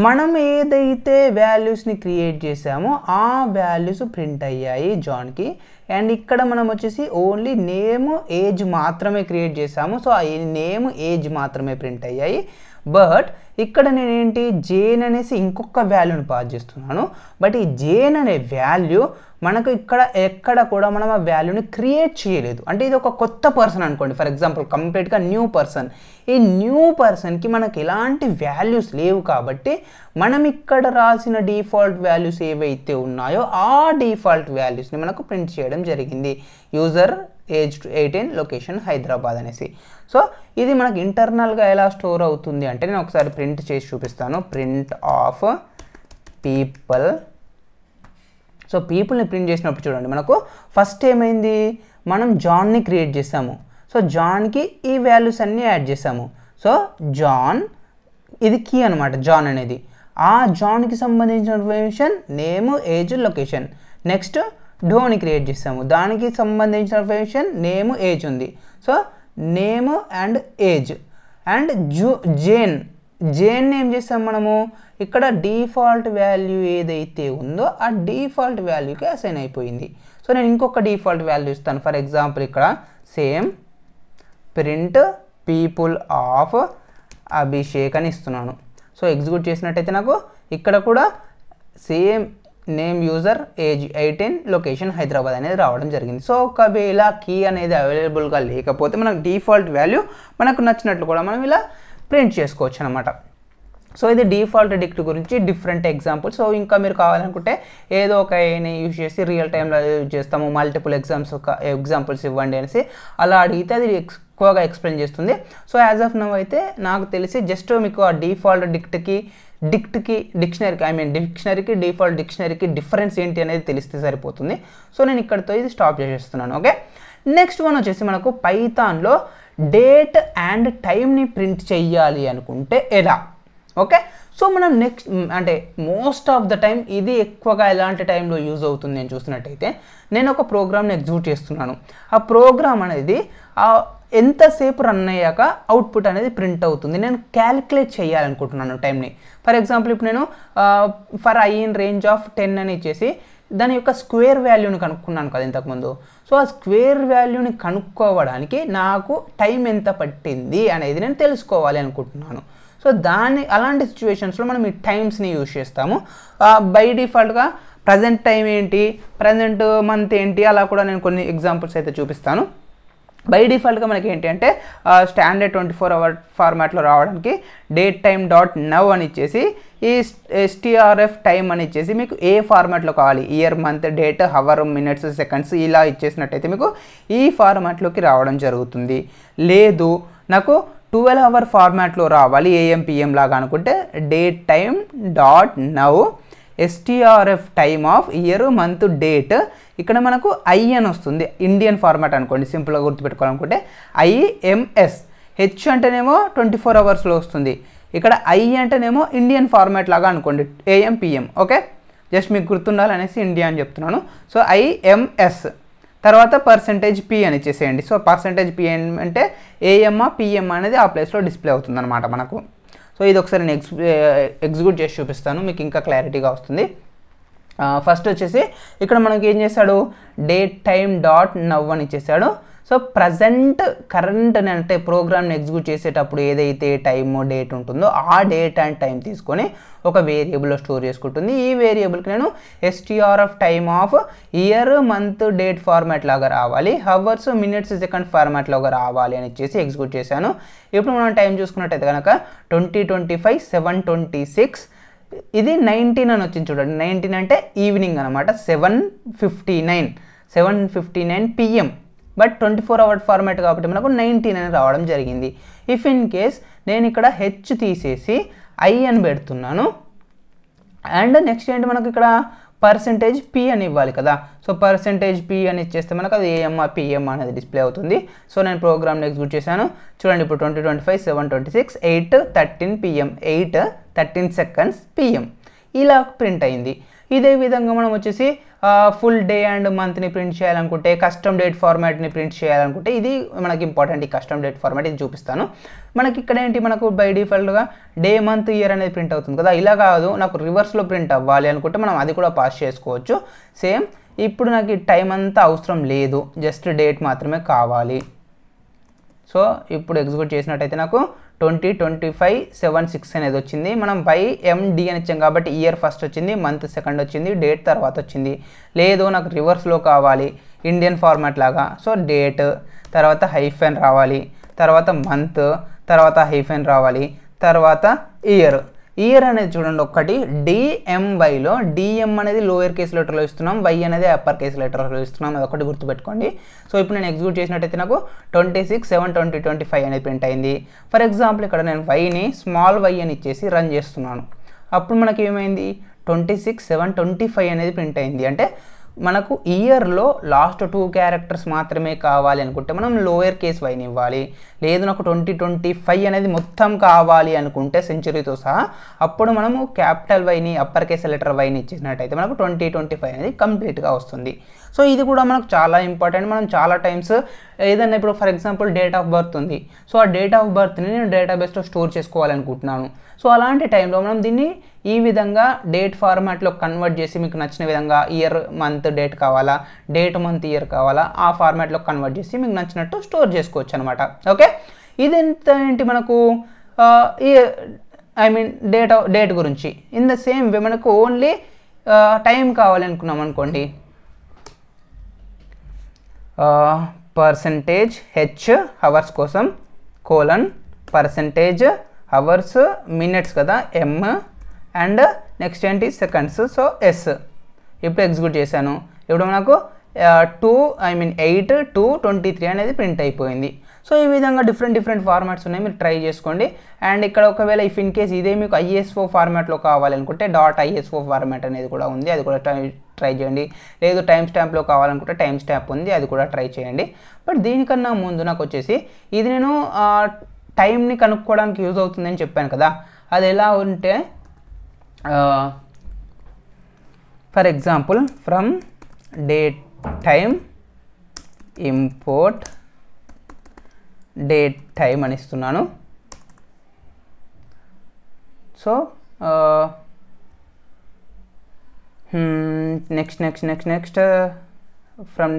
మనం ఏదైతే వాల్యూస్ని క్రియేట్ చేసామో ఆ వాల్యూస్ ప్రింట్ అయ్యాయి జాన్కి. అండ్ ఇక్కడ మనం వచ్చేసి ఓన్లీ నేమ్ ఏజ్ మాత్రమే క్రియేట్ చేసాము. సో ఆ నేమ్ ఏజ్ మాత్రమే ప్రింట్ అయ్యాయి. బట్ ఇక్కడ నేనేంటి జేన్ అనేసి ఇంకొక వాల్యూని పాస్ చేస్తున్నాను. బట్ ఈ జేన్ అనే వాల్యూ మనకు ఇక్కడ ఎక్కడ కూడా మనం ఆ వాల్యూని క్రియేట్ చేయలేదు. అంటే ఇది ఒక కొత్త పర్సన్ అనుకోండి, ఫర్ ఎగ్జాంపుల్ కంప్లీట్గా న్యూ పర్సన్. ఈ న్యూ పర్సన్కి మనకు ఎలాంటి వాల్యూస్ లేవు కాబట్టి మనం ఇక్కడ రాసిన డిఫాల్ట్ వాల్యూస్ ఏవైతే ఉన్నాయో ఆ డిఫాల్ట్ వాల్యూస్ని మనకు ప్రింట్ చేయడం జరిగింది, యూజర్ ఏజ్ 18, లొకేషన్ హైదరాబాద్ అనేసి. సో ఇది మనకి ఇంటర్నల్గా ఎలా స్టోర్ అవుతుంది అంటే నేను ఒకసారి ప్రింట్ చేసి చూపిస్తాను. Print of people. సో పీపుల్ని ప్రింట్ చేసినప్పుడు చూడండి మనకు ఫస్ట్ ఏమైంది, మనం జాన్ని క్రియేట్ చేసాము. సో జాన్కి ఈ వాల్యూస్ అన్నీ యాడ్ చేసాము. సో జాన్ ఇది కీ అనమాట, జాన్ అనేది. ఆ జాన్కి సంబంధించిన information name, age, location. Next డోని క్రియేట్ చేసాము, దానికి సంబంధించిన ఇన్ఫర్మేషన్ నేమ్, ఏజ్ ఉంది. So name and age. And Jane ఏం చేస్తాం మనము, ఇక్కడ డిఫాల్ట్ వాల్యూ ఏదైతే ఉందో ఆ డిఫాల్ట్ వాల్యూకి అసైన్ అయిపోయింది. సో నేను ఇంకొక డిఫాల్ట్ వాల్యూ ఇస్తాను. ఫర్ ఎగ్జాంపుల్ ఇక్కడ same print people of Abhishek అని ఇస్తున్నాను. సో ఎగ్జిక్యూట్ చేసినట్టయితే నాకు ఇక్కడ కూడా same name, user, age 18, location Hyderabad అనేది రావడం జరిగింది. సో ఒకవేళ కీ అనేది అవైలబుల్గా లేకపోతే మనకు డిఫాల్ట్ వాల్యూ మనకు నచ్చినట్లు కూడా మనం ఇలా ప్రింట్ చేసుకోవచ్చు అనమాట. సో ఇది డిఫాల్ట్ డిక్ట్ గురించి డిఫరెంట్ ఎగ్జాంపుల్స్. సో ఇంకా మీరు కావాలనుకుంటే ఏదో ఒక ఏని యూజ్ చేసి రియల్ టైంలో యూజ్ చేస్తాము, మల్టిపుల్ ఎగ్జాంపుల్స్ ఇవ్వండి అనేసి అలా అడిగితే అది ఎక్కువగా ఎక్స్ప్లెయిన్ చేస్తుంది. సో యాజ్ ఆఫ్ నౌ అయితే నాకు తెలిసి జస్ట్ మీకు ఆ డిఫాల్ట్ డిక్ట్కి డిక్షనరీకి డిఫాల్ట్ డిక్షనరీకి డిఫరెన్స్ ఏంటి అనేది తెలిస్తే సరిపోతుంది. సో నేను ఇక్కడితో ఇది స్టాప్ చేసేస్తున్నాను. ఓకే, నెక్స్ట్ వన్ వచ్చేసి మనకు పైథాన్లో డేట్ అండ్ టైంని ప్రింట్ చెయ్యాలి అనుకుంటే ఎలా. ఓకే, సో మనం నెక్స్ట్ అంటే మోస్ట్ ఆఫ్ ద టైం ఇది ఎక్కువగా ఎలాంటి టైంలో యూజ్ అవుతుంది అని చూసినట్టయితే, నేను ఒక ప్రోగ్రామ్ని ఎగ్జిక్యూట్ చేస్తున్నాను. ఆ ప్రోగ్రామ్ అనేది ఎంతసేపు రన్ అయ్యాక అవుట్పుట్ అనేది ప్రింట్ అవుతుంది. నేను క్యాలిక్యులేట్ చేయాలనుకుంటున్నాను టైంని. ఫర్ ఎగ్జాంపుల్ ఇప్పుడు నేను for I in range of 10 అని ఇచ్చేసి దాని యొక్క స్క్వేర్ వాల్యూని కనుక్కున్నాను కదా ఇంతకుముందు. సో ఆ స్క్వేర్ వాల్యూని కనుక్కోవడానికి నాకు టైం ఎంత పట్టింది అనేది నేను తెలుసుకోవాలి అనుకుంటున్నాను. సో అలాంటి సిచ్యువేషన్స్లో మనం ఈ టైమ్స్ని యూజ్ చేస్తాము. బై డిఫాల్ట్గా ప్రజెంట్ టైం ఏంటి, ప్రజెంట్ మంత్ ఏంటి, అలా కూడా నేను కొన్ని ఎగ్జాంపుల్స్ అయితే చూపిస్తాను. బై డిఫాల్ట్గా మనకి ఏంటి అంటే స్టాండర్డ్ 24 అవర్ ఫార్మాట్లో రావడానికి డేట్ టైమ్ డాట్ నవ్ అని ఇచ్చేసి ఈ STRF టైం అని ఇచ్చేసి మీకు ఏ ఫార్మాట్లో కావాలి, year, month, date, hour, minutes, seconds ఇలా ఇచ్చేసినట్టయితే మీకు ఈ ఫార్మాట్లోకి రావడం జరుగుతుంది. లేదు నాకు 12 అవర్ ఫార్మాట్లో రావాలి AM PM లాగా అనుకుంటే date time dot now STRF time of year, month, date. ఇక్కడ మనకు I అని వస్తుంది, ఇండియన్ ఫార్మాట్ అనుకోండి, సింపుల్గా గుర్తుపెట్టుకోవాలనుకుంటే IMS. H అంటేనేమో 24 అవర్స్లో వస్తుంది, ఇక్కడ I అంటేనేమో ఇండియన్ ఫార్మాట్ లాగా అనుకోండి, AM PM. ఓకే, జస్ట్ మీకు గుర్తుండాలనేసి ఇండియా అని చెప్తున్నాను. సో IMS తర్వాత %P అని ఇచ్చేసేయండి. సో %P అంటే AM PM అనేది ఆ ప్లేస్లో డిస్ప్లే అవుతుంది అనమాట మనకు. సో ఇది ఒకసారి నేను ఎగ్జిక్యూట్ చేసి చూపిస్తాను, మీకు ఇంకా క్లారిటీగా వస్తుంది. ఫస్ట్ వచ్చేసి ఇక్కడ మనకి ఏం చేశాడు, డేట్ టైమ్ డాట్ నవ్ అని ఇచ్చేసాడు. సో కరెంట్ అంటే ప్రోగ్రామ్ని ఎగ్జిక్యూట్ చేసేటప్పుడు ఏదైతే టైమ్ డేట్ ఉంటుందో ఆ డేట్ అండ్ టైం తీసుకొని ఒక వేరియబుల్లో స్టోర్ చేసుకుంటుంది. ఈ వేరియబుల్కి నేను STRF time of year, month, date format లాగా రావాలి, హవర్స్, మినిట్స్, సెకండ్ ఫార్మాట్ లాగా రావాలి అని ఇచ్చేసి ఎగ్జిక్యూట్ చేశాను. ఇప్పుడు మనం టైం చూసుకున్నట్టయితే కనుక 2025 7:26, ఇది 19 అని వచ్చింది చూడండి. 19 అంటే ఈవినింగ్ అనమాట, 7:59 PM. బట్ 24 అవర్ ఫార్మాట్ కాబట్టి మనకు 19 అని రావడం జరిగింది. ఇఫ్ ఇన్ కేస్ నేను ఇక్కడ H తీసేసి I అని పెడుతున్నాను, అండ్ నెక్స్ట్ ఏంటి మనకు ఇక్కడ %P అని ఇవ్వాలి కదా. సో %P అని ఇచ్చేస్తే మనకు అది AM PM అనేది డిస్ప్లే అవుతుంది. సో నేను ప్రోగ్రామ్ని ఎగ్జిక్యూట్ చేశాను చూడండి. ఇప్పుడు 2025 7:26 8:13 PM 8:13 seconds PM ఇలా ప్రింట్ అయింది. ఇదే విధంగా మనం వచ్చేసి ఫుల్ డే అండ్ మంత్ని ప్రింట్ చేయాలనుకుంటే, కస్టమ్ డేట్ ఫార్మాట్ని ప్రింట్ చేయాలనుకుంటే, ఇది మనకి ఇంపార్టెంట్. ఈ కస్టమ్ డేట్ ఫార్మాట్ ఇది చూపిస్తాను. మనకి ఇక్కడ ఏంటి, మనకు బై డిఫాల్ట్గా డే, మంత్, ఇయర్ అనేది ప్రింట్ అవుతుంది కదా. ఇలా కాదు, నాకు రివర్స్లో ప్రింట్ అవ్వాలి అనుకుంటే మనం అది కూడా పాస్ చేసుకోవచ్చు. సేమ్ ఇప్పుడు నాకు ఈ టైం అంతా అవసరం లేదు, జస్ట్ డేట్ మాత్రమే కావాలి. సో ఇప్పుడు ఎగ్జిక్యూట్ చేసినట్టయితే నాకు 2025 7:6 అనేది వచ్చింది. మనం MD అని ఇచ్చాం కాబట్టి ఇయర్ ఫస్ట్ వచ్చింది, మంత్ సెకండ్ వచ్చింది, డేట్ తర్వాత వచ్చింది. లేదు నాకు రివర్స్లో కావాలి ఇండియన్ ఫార్మాట్ లాగా, సో డేట్ తర్వాత హైఫెన్ రావాలి, తర్వాత మంత్, తర్వాత హైఫెన్ రావాలి, తర్వాత ఇయర్ అనేది చూడండి ఒక్కటి DMYలో DM అనేది లోయర్ కేస్ లెటర్లో ఇస్తున్నాం, Y అనేది అప్పర్ కేస్ లెటర్లో ఇస్తున్నాం, అది ఒకటి గుర్తుపెట్టుకోండి. సో ఇప్పుడు నేను ఎగ్జిక్యూట్ చేసినట్టయితే నాకు 26/7/2025 అనేది ప్రింట్ అయింది. ఫర్ ఎగ్జాంపుల్ ఇక్కడ నేను Yని స్మాల్ y అని ఇచ్చేసి రన్ చేస్తున్నాను. అప్పుడు మనకి ఏమైంది, 26/7/25 అనేది ప్రింట్ అయింది. అంటే మనకు ఇయర్లో లాస్ట్ 2 క్యారెక్టర్స్ మాత్రమే కావాలి అనుకుంటే మనం లోయర్ కేస్ వైని ఇవ్వాలి. లేదు నాకు 2025 అనేది మొత్తం కావాలి అనుకుంటే సెంచరీతో సహా, అప్పుడు మనము క్యాపిటల్ వైని అప్పర్ కేస్ లెటర్ వైని ఇచ్చినట్టయితే మనకు 2025 అనేది కంప్లీట్గా వస్తుంది. సో ఇది కూడా మనకు చాలా ఇంపార్టెంట్. మనం చాలా టైమ్స్ ఏదైనా ఇప్పుడు for example date of birth ఉంది, సో ఆ డేట్ ఆఫ్ బర్త్ని నేను డేటాబేస్లో స్టోర్ చేసుకోవాలనుకుంటున్నాను. సో అలాంటి టైంలో మనం దీన్ని ఈ విధంగా డేట్ ఫార్మాట్లో కన్వర్ట్ చేసి మీకు నచ్చిన విధంగా ఇయర్ మంత్ డేట్ కావాలా, డేట్ మంత్ ఇయర్ కావాలా, ఆ ఫార్మాట్లో కన్వర్ట్ చేసి మీకు నచ్చినట్టు స్టోర్ చేసుకోవచ్చు అనమాట. ఓకే, ఇది ఎంత ఏంటి మనకు డేట్ గురించి. ఇన్ ద సేమ్ వే మనకు ఓన్లీ టైం కావాలనుకున్నాం అనుకోండి, %H హవర్స్ కోసం : %, అవర్స్ మినిట్స్ కదా m అండ్ నెక్స్ట్ ఏంటి సెకండ్స్, సో s. ఇప్పుడు ఎగ్జిక్యూట్ చేశాను. ఇప్పుడు మనకు 8 to 23 అనేది ప్రింట్ అయిపోయింది. సో ఈ విధంగా డిఫరెంట్ ఫార్మాట్స్ ఉన్నాయి, మీరు ట్రై చేసుకోండి. అండ్ ఇక్కడ ఒకవేళ ఇఫ్ ఇన్ కేస్ ఇదే మీకు ISO ఫార్మాట్లో కావాలనుకుంటే .ISO ఫార్మాట్ అనేది కూడా ఉంది, అది కూడా ట్రై చేయండి. లేదు టైం స్టాంప్లో కావాలనుకుంటే టైం స్టాంప్ ఉంది, అది కూడా ట్రై చేయండి. బట్ దీనికన్నా ముందు నాకు వచ్చేసి ఇది నేను టైంని కనుక్కోవడానికి యూజ్ అవుతుందని చెప్పాను కదా, అది ఎలా ఉంటే for example from date time import date time అని ఇస్తున్నాను. So next from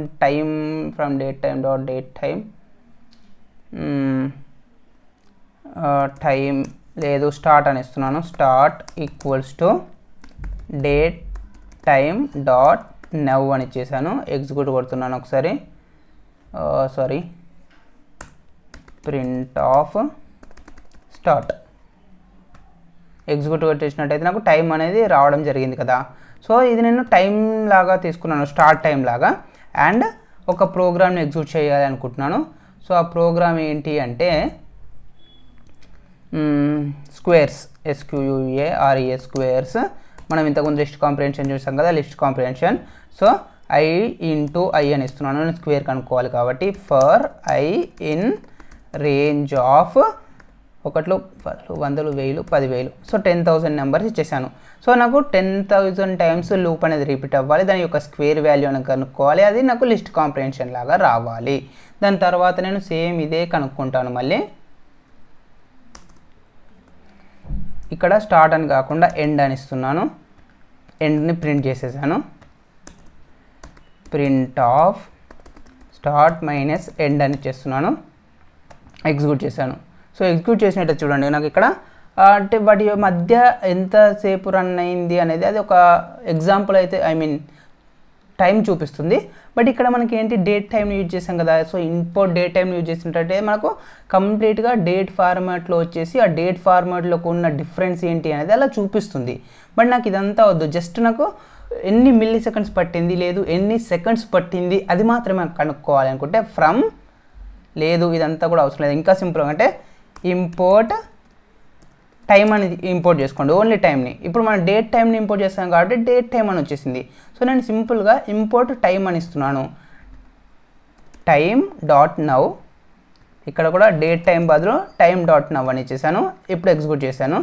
date time dot date time time లేదు స్టార్ట్ అని ఇస్తున్నాను. Start equals to date time dot now అని ఇచ్చేసాను. ఎగ్జిక్యూట్ కొడుతున్నాను ఒకసారి, sorry print of start. Execute కొట్టేసినట్టయితే నాకు టైం అనేది రావడం జరిగింది కదా. సో ఇది నేను టైం లాగా తీసుకున్నాను, స్టార్ట్ టైం లాగా. అండ్ ఒక ప్రోగ్రామ్ని ఎగ్జిక్యూట్ చేయాలి అనుకుంటున్నాను. సో ఆ ప్రోగ్రామ్ ఏంటి అంటే స్క్వేర్స్, SQUARES స్క్వేర్స్. మనం ఇంతకుముందు లిస్ట్ కాంప్రిహెన్షన్ చూసాం కదా, list comprehension. So I into I అని ఇస్తున్నాను, నేను స్క్వేర్ కనుక్కోవాలి కాబట్టి. For I in range of 1, 100, 1000, 10,000. So 10,000 numbers ఇచ్చేసాను. సో నాకు 10,000 టైమ్స్ లూప్ అనేది రిపీట్ అవ్వాలి, దాని యొక్క స్క్వేర్ వాల్యూ అని కనుక్కోవాలి, అది నాకు లిస్ట్ కాంప్రిహెన్షన్ లాగా రావాలి. దాని తర్వాత నేను సేమ్ ఇదే కనుక్కుంటాను మళ్ళీ. ఇక్కడ స్టార్ట్ అని కాకుండా ఎండ్ అని ఇస్తున్నాను, ఎండ్ని ప్రింట్ చేసేసాను. Print of start minus end అని చేస్తున్నాను. ఎగ్జిక్యూట్ చేశాను. సో ఎగ్జిక్యూట్ చేసినట్టు చూడండి, నాకు ఇక్కడ అంటే వాటి మధ్య ఎంతసేపు రన్ అయింది అనేది అది ఒక ఎగ్జాంపుల్ అయితే టైం చూపిస్తుంది. బట్ ఇక్కడ మనకి ఏంటి డేట్ టైంని యూజ్ చేసాం కదా. సో ఇంపోర్ట్ డేట్ టైంని యూజ్ చేసినట్టే మనకు కంప్లీట్గా డేట్ ఫార్మాట్లో వచ్చేసి ఆ డేట్ ఫార్మాట్లోకి ఉన్న డిఫరెన్స్ ఏంటి అనేది అలా చూపిస్తుంది. బట్ నాకు ఇదంతా వద్దు, జస్ట్ నాకు ఎన్ని మిల్లీ సెకండ్స్ పట్టింది, లేదు ఎన్ని సెకండ్స్ పట్టింది, అది మాత్రమే కనుక్కోవాలి అనుకుంటే ఫ్రమ్, లేదు ఇదంతా కూడా అవసరం లేదు, ఇంకా సింపుల్గా అంటే ఇంపోర్ట్ టైం అనేది ఇంపోర్ట్ చేసుకోండి, ఓన్లీ టైంని. ఇప్పుడు మనం డేట్ టైంని ఇంపోర్ట్ చేస్తాం కాబట్టి డేట్ టైం అని వచ్చేసింది. సో నేను సింపుల్గా ఇంపోర్ట్ టైం అని ఇస్తున్నాను. టైం డాట్ నవ్, ఇక్కడ కూడా డేట్ టైం బదులు టైం డాట్ నవ్ అని ఇచ్చేసాను. ఇప్పుడు ఎగ్జిక్యూట్ చేశాను.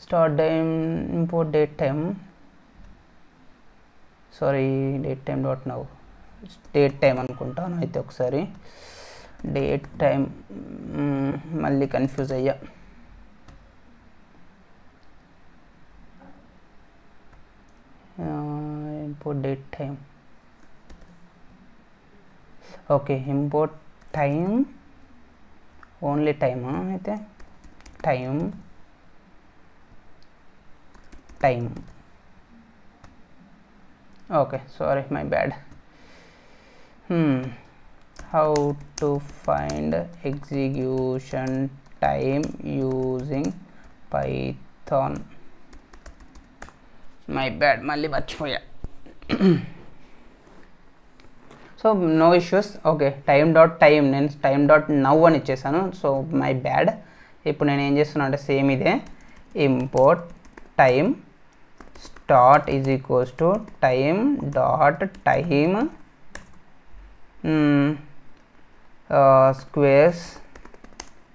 Start time import date time, sorry date time dot now, date time అనుకుంటాను అయితే ఒకసారి. డేట్ టైం మళ్ళీ కన్ఫ్యూజ్ అయ్యా. Import date time, okay import time only టైమా అయితే time okay sorry my bad. How to find execution time using Python. My bad, మళ్ళీ మర్చిపోయా. So no issues. Okay time dot time నేను time dot now అని ఇచ్చేసాను. So my bad. ఇప్పుడు నేను ఏం చేస్తున్నా అంటే సేమ్ ఇదే import time start is equals to time dot time squares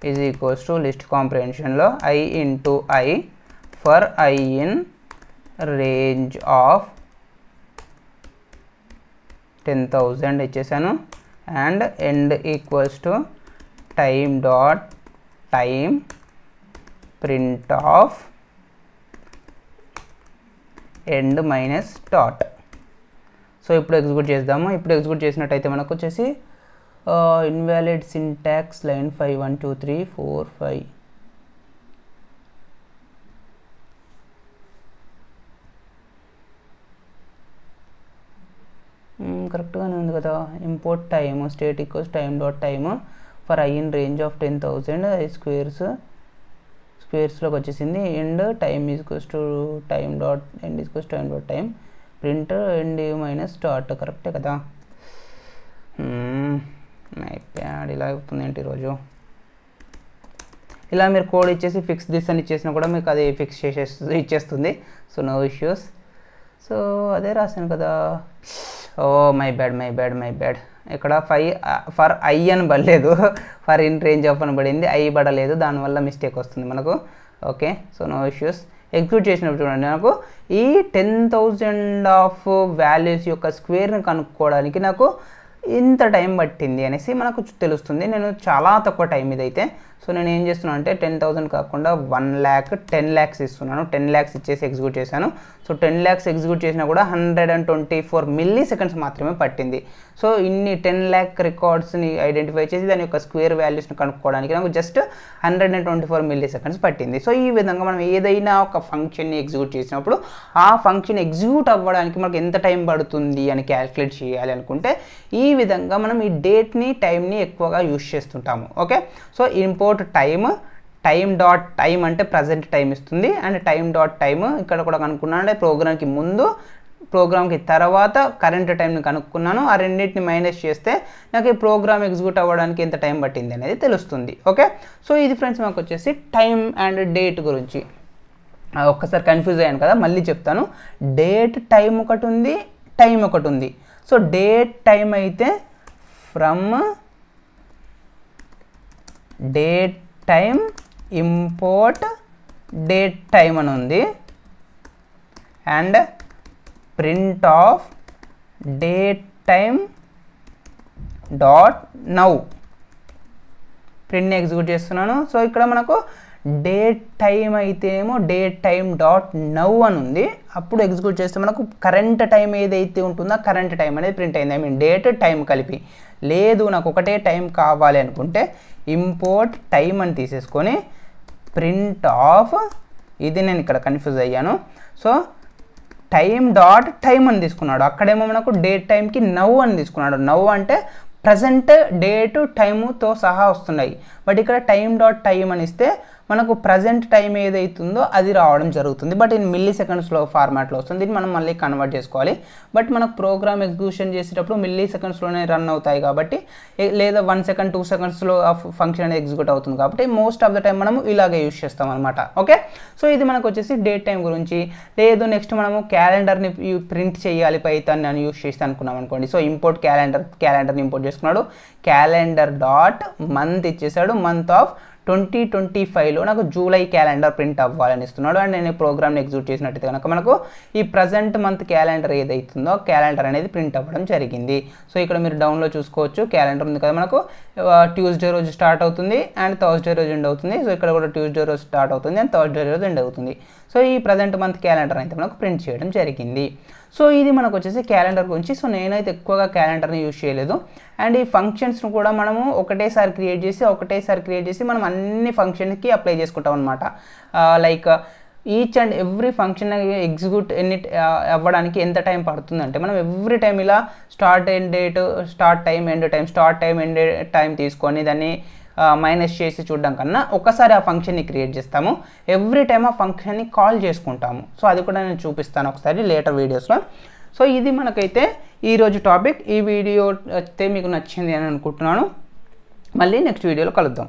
is equals to list కాంప్రిహెన్షన్లో I into I for I in range of 10,000 ఇచ్చేసాను. And end equals to time dot time print of end minus start. So ఇప్పుడు execute చేద్దాము. ఇప్పుడు execute చేసినట్టయితే మనకు వచ్చేసి invalid syntax line 5 1 2 3 4 5. కరెక్ట్గానే ఉంది కదా. Import time state equals time dot time for I in range of 10,000 స్క్వేర్స్లోకి వచ్చేసింది. End time equals to time dot end equals time dot time print end minus start. కరెక్టే కదా. My pad ఇలా అవుతుంది ఏంటి ఈరోజు. ఇలా మీరు కోడ్ ఇచ్చేసి ఫిక్స్ దిస్ అని ఇచ్చేసినా కూడా మీకు అది ఫిక్స్ ఇచ్చేస్తుంది. So no issues. సో అదే రాశాను కదా. ఓ మై బ్యాడ్ ఇక్కడ 5 ఫర్ ఐ అని పడలేదు, ఫర్ ఇన్ రేంజ్ ఆఫ్ అని పడింది, ఐ పడలేదు, దానివల్ల మిస్టేక్ వస్తుంది మనకు. Okay, so no issues. Execute చేసినప్పుడు చూడండి, నాకు ఈ 10,000 ఆఫ్ వాల్యూస్ యొక్క స్క్వేర్ని కనుక్కోవడానికి నాకు ఇంత టైం పట్టింది అనేసి మనకు తెలుస్తుంది. నేను చాలా తక్కువ టైం ఇదైతే. సో నేను ఏం చేస్తున్నాను అంటే 10,000 కాకుండా 1 lakh 10 lakhs ఇస్తున్నాను. 10 lakhs ఇచ్చేసి ఎగ్జిక్యూట్ చేశాను. సో 10 lakhs ఎగ్జిక్యూట్ చేసినా కూడా 124 milliseconds మాత్రమే పట్టింది. సో ఇన్ని 10 lakh రికార్డ్స్ని ఐడెంటిఫై చేసి దాని యొక్క స్క్వేర్ వాల్యూస్ని కనుక్కోవడానికి నాకు జస్ట్ 124 milliseconds పట్టింది. సో ఈ విధంగా మనం ఏదైనా ఒక ఫంక్షన్ని ఎగ్జిక్యూట్ చేసినప్పుడు ఆ ఫంక్షన్ ఎగ్జిక్యూట్ అవ్వడానికి మనకు ఎంత టైం పడుతుంది అని క్యాలిక్యులేట్ చేయాలి అనుకుంటే ఈ విధంగా మనం ఈ డేట్ని టైంని ఎక్కువగా యూజ్ చేస్తుంటాము. Okay, so import time dot time అంటే ప్రజెంట్ టైం ఇస్తుంది, అండ్ టైమ్ డాట్ టైమ్ ఇక్కడ కూడా కనుక్కున్నాను అంటే ప్రోగ్రామ్కి ముందు ప్రోగ్రామ్కి తర్వాత కరెంట్ టైంని కనుక్కున్నాను. ఆ రెండింటిని మైనస్ చేస్తే నాకు ఈ ప్రోగ్రామ్ ఎగ్జిక్యూట్ అవ్వడానికి ఎంత టైం పట్టింది అనేది తెలుస్తుంది. ఓకే, సో ఇది ఫ్రెండ్స్ మాకు వచ్చేసి టైం అండ్ డేట్ గురించి. ఒక్కసారి కన్ఫ్యూజ్ అయ్యాను కదా, మళ్ళీ చెప్తాను. డేట్ టైం ఒకటి ఉంది, టైం ఒకటి ఉంది. సో డేట్ టైం అయితే from date time import date time అని ఉంది, and print of date time dot now ప్రింట్ని ఎగ్జిక్యూట్ చేస్తున్నాను. సో ఇక్కడ మనకు డేట్ టైం అయితే ఏమో డేట్ టైం డాట్ నౌ అని ఉంది. అప్పుడు ఎగ్జిక్యూట్ చేస్తే మనకు కరెంట్ టైం ఏదైతే ఉంటుందో కరెంట్ టైం అనేది ప్రింట్ అయింది. ఐ మీన్ డేట్ టైం కలిపి. లేదు నాకు ఒకటే టైం కావాలి అనుకుంటే ఇంపోర్ట్ టైం అని తీసేసుకొని ప్రింట్ ఆఫ్, ఇది నేను ఇక్కడ కన్ఫ్యూజ్ అయ్యాను. సో టైం డాట్ టైం అని తీసుకున్నాడు, అక్కడేమో మనకు డేట్ టైంకి నౌ అని తీసుకున్నాడు. నౌ అంటే ప్రజెంట్ డేటు టైముతో సహా వస్తున్నాయి. బట్ ఇక్కడ టైం డాట్ టైం అని ఇస్తే మనకు ప్రజెంట్ టైం ఏదైతుందో అది రావడం జరుగుతుంది. బట్ ఇన్ మిల్లీ సెకండ్స్లో ఫార్మాట్లో వస్తుంది. దీన్ని మనం మళ్ళీ కన్వర్ట్ చేసుకోవాలి. బట్ మనకు ప్రోగ్రామ్ ఎగ్జిక్యూషన్ చేసేటప్పుడు మిల్లీ సెకండ్స్లోనే రన్ అవుతాయి కాబట్టి, లేదా 1 second 2 secondsలో ఆ ఫంక్షన్ అనేది ఎగ్జిక్యూట్ అవుతుంది కాబట్టి మోస్ట్ ఆఫ్ ద టైం మనము ఇలాగే యూజ్ చేస్తాం అనమాట. ఓకే, సో ఇది మనకు వచ్చేసి డేట్ టైం గురించి. లేదు నెక్స్ట్ మనము క్యాలెండర్ని ప్రింట్ చేయాలి పైథాన్ అని యూజ్ చేస్తే అనుకున్నాం అనుకోండి. సో ఇంపోర్ట్ క్యాలెండర్ని ఇంపోర్ట్ చేసుకున్నాడు. క్యాలెండర్ డాట్ మంత్ ఇచ్చేసాడు. మంత్ ఆఫ్ 2025లో నాకు జూలై క్యాలెండర్ ప్రింట్ అవ్వాలని ఇస్తున్నాడు. అండ్ నేను ప్రోగ్రామ్ని ఎగ్జిక్యూట్ చేసినట్టయితే కనుక మనకు ఈ ప్రజెంట్ మంత్ క్యాలెండర్ ఏదైతుందో క్యాలెండర్ అనేది ప్రింట్ అవ్వడం జరిగింది. సో ఇక్కడ మీరు డౌన్లో చూసుకోవచ్చు, క్యాలెండర్ ఉంది కదా మనకు. ట్యూస్డే రోజు స్టార్ట్ అవుతుంది అండ్ థర్స్డే రోజు ఎండ్ అవుతుంది. సో ఇక్కడ కూడా ట్యూస్డే రోజు స్టార్ట్ అవుతుంది అండ్ థర్స్డే రోజు ఎండ్ అవుతుంది. సో ఈ ప్రజెంట్ మంత్ క్యాలెండర్ అయితే మనకు ప్రింట్ చేయడం జరిగింది. సో ఇది మనకు వచ్చేసి క్యాలెండర్ గురించి. సో నేనైతే ఎక్కువగా క్యాలెండర్ని యూజ్ చేయలేదు. అండ్ ఈ ఫంక్షన్స్ను కూడా మనము ఒకటేసారి క్రియేట్ చేసి మనం అన్ని ఫంక్షన్కి అప్లై చేసుకుంటాం అనమాట. Like each and every function execute అవ్వడానికి ఎంత టైం పడుతుందంటే మనం ఎవ్రీ టైం ఇలా స్టార్ట్ టైం ఎండ్ టైం తీసుకొని దాన్ని మైనస్ చేసి చూడడం కన్నా ఒకసారి ఆ ఫంక్షన్ని క్రియేట్ చేస్తాము, ఎవ్రీ టైం ఆ ఫంక్షన్ని కాల్ చేసుకుంటాము. సో అది కూడా నేను చూపిస్తాను ఒకసారి లేటర్ వీడియోస్లో. సో ఇది మనకైతే ఈరోజు టాపిక్. ఈ వీడియో అయితే మీకు నచ్చింది అని అనుకుంటున్నాను. మళ్ళీ నెక్స్ట్ వీడియోలో కలుద్దాం.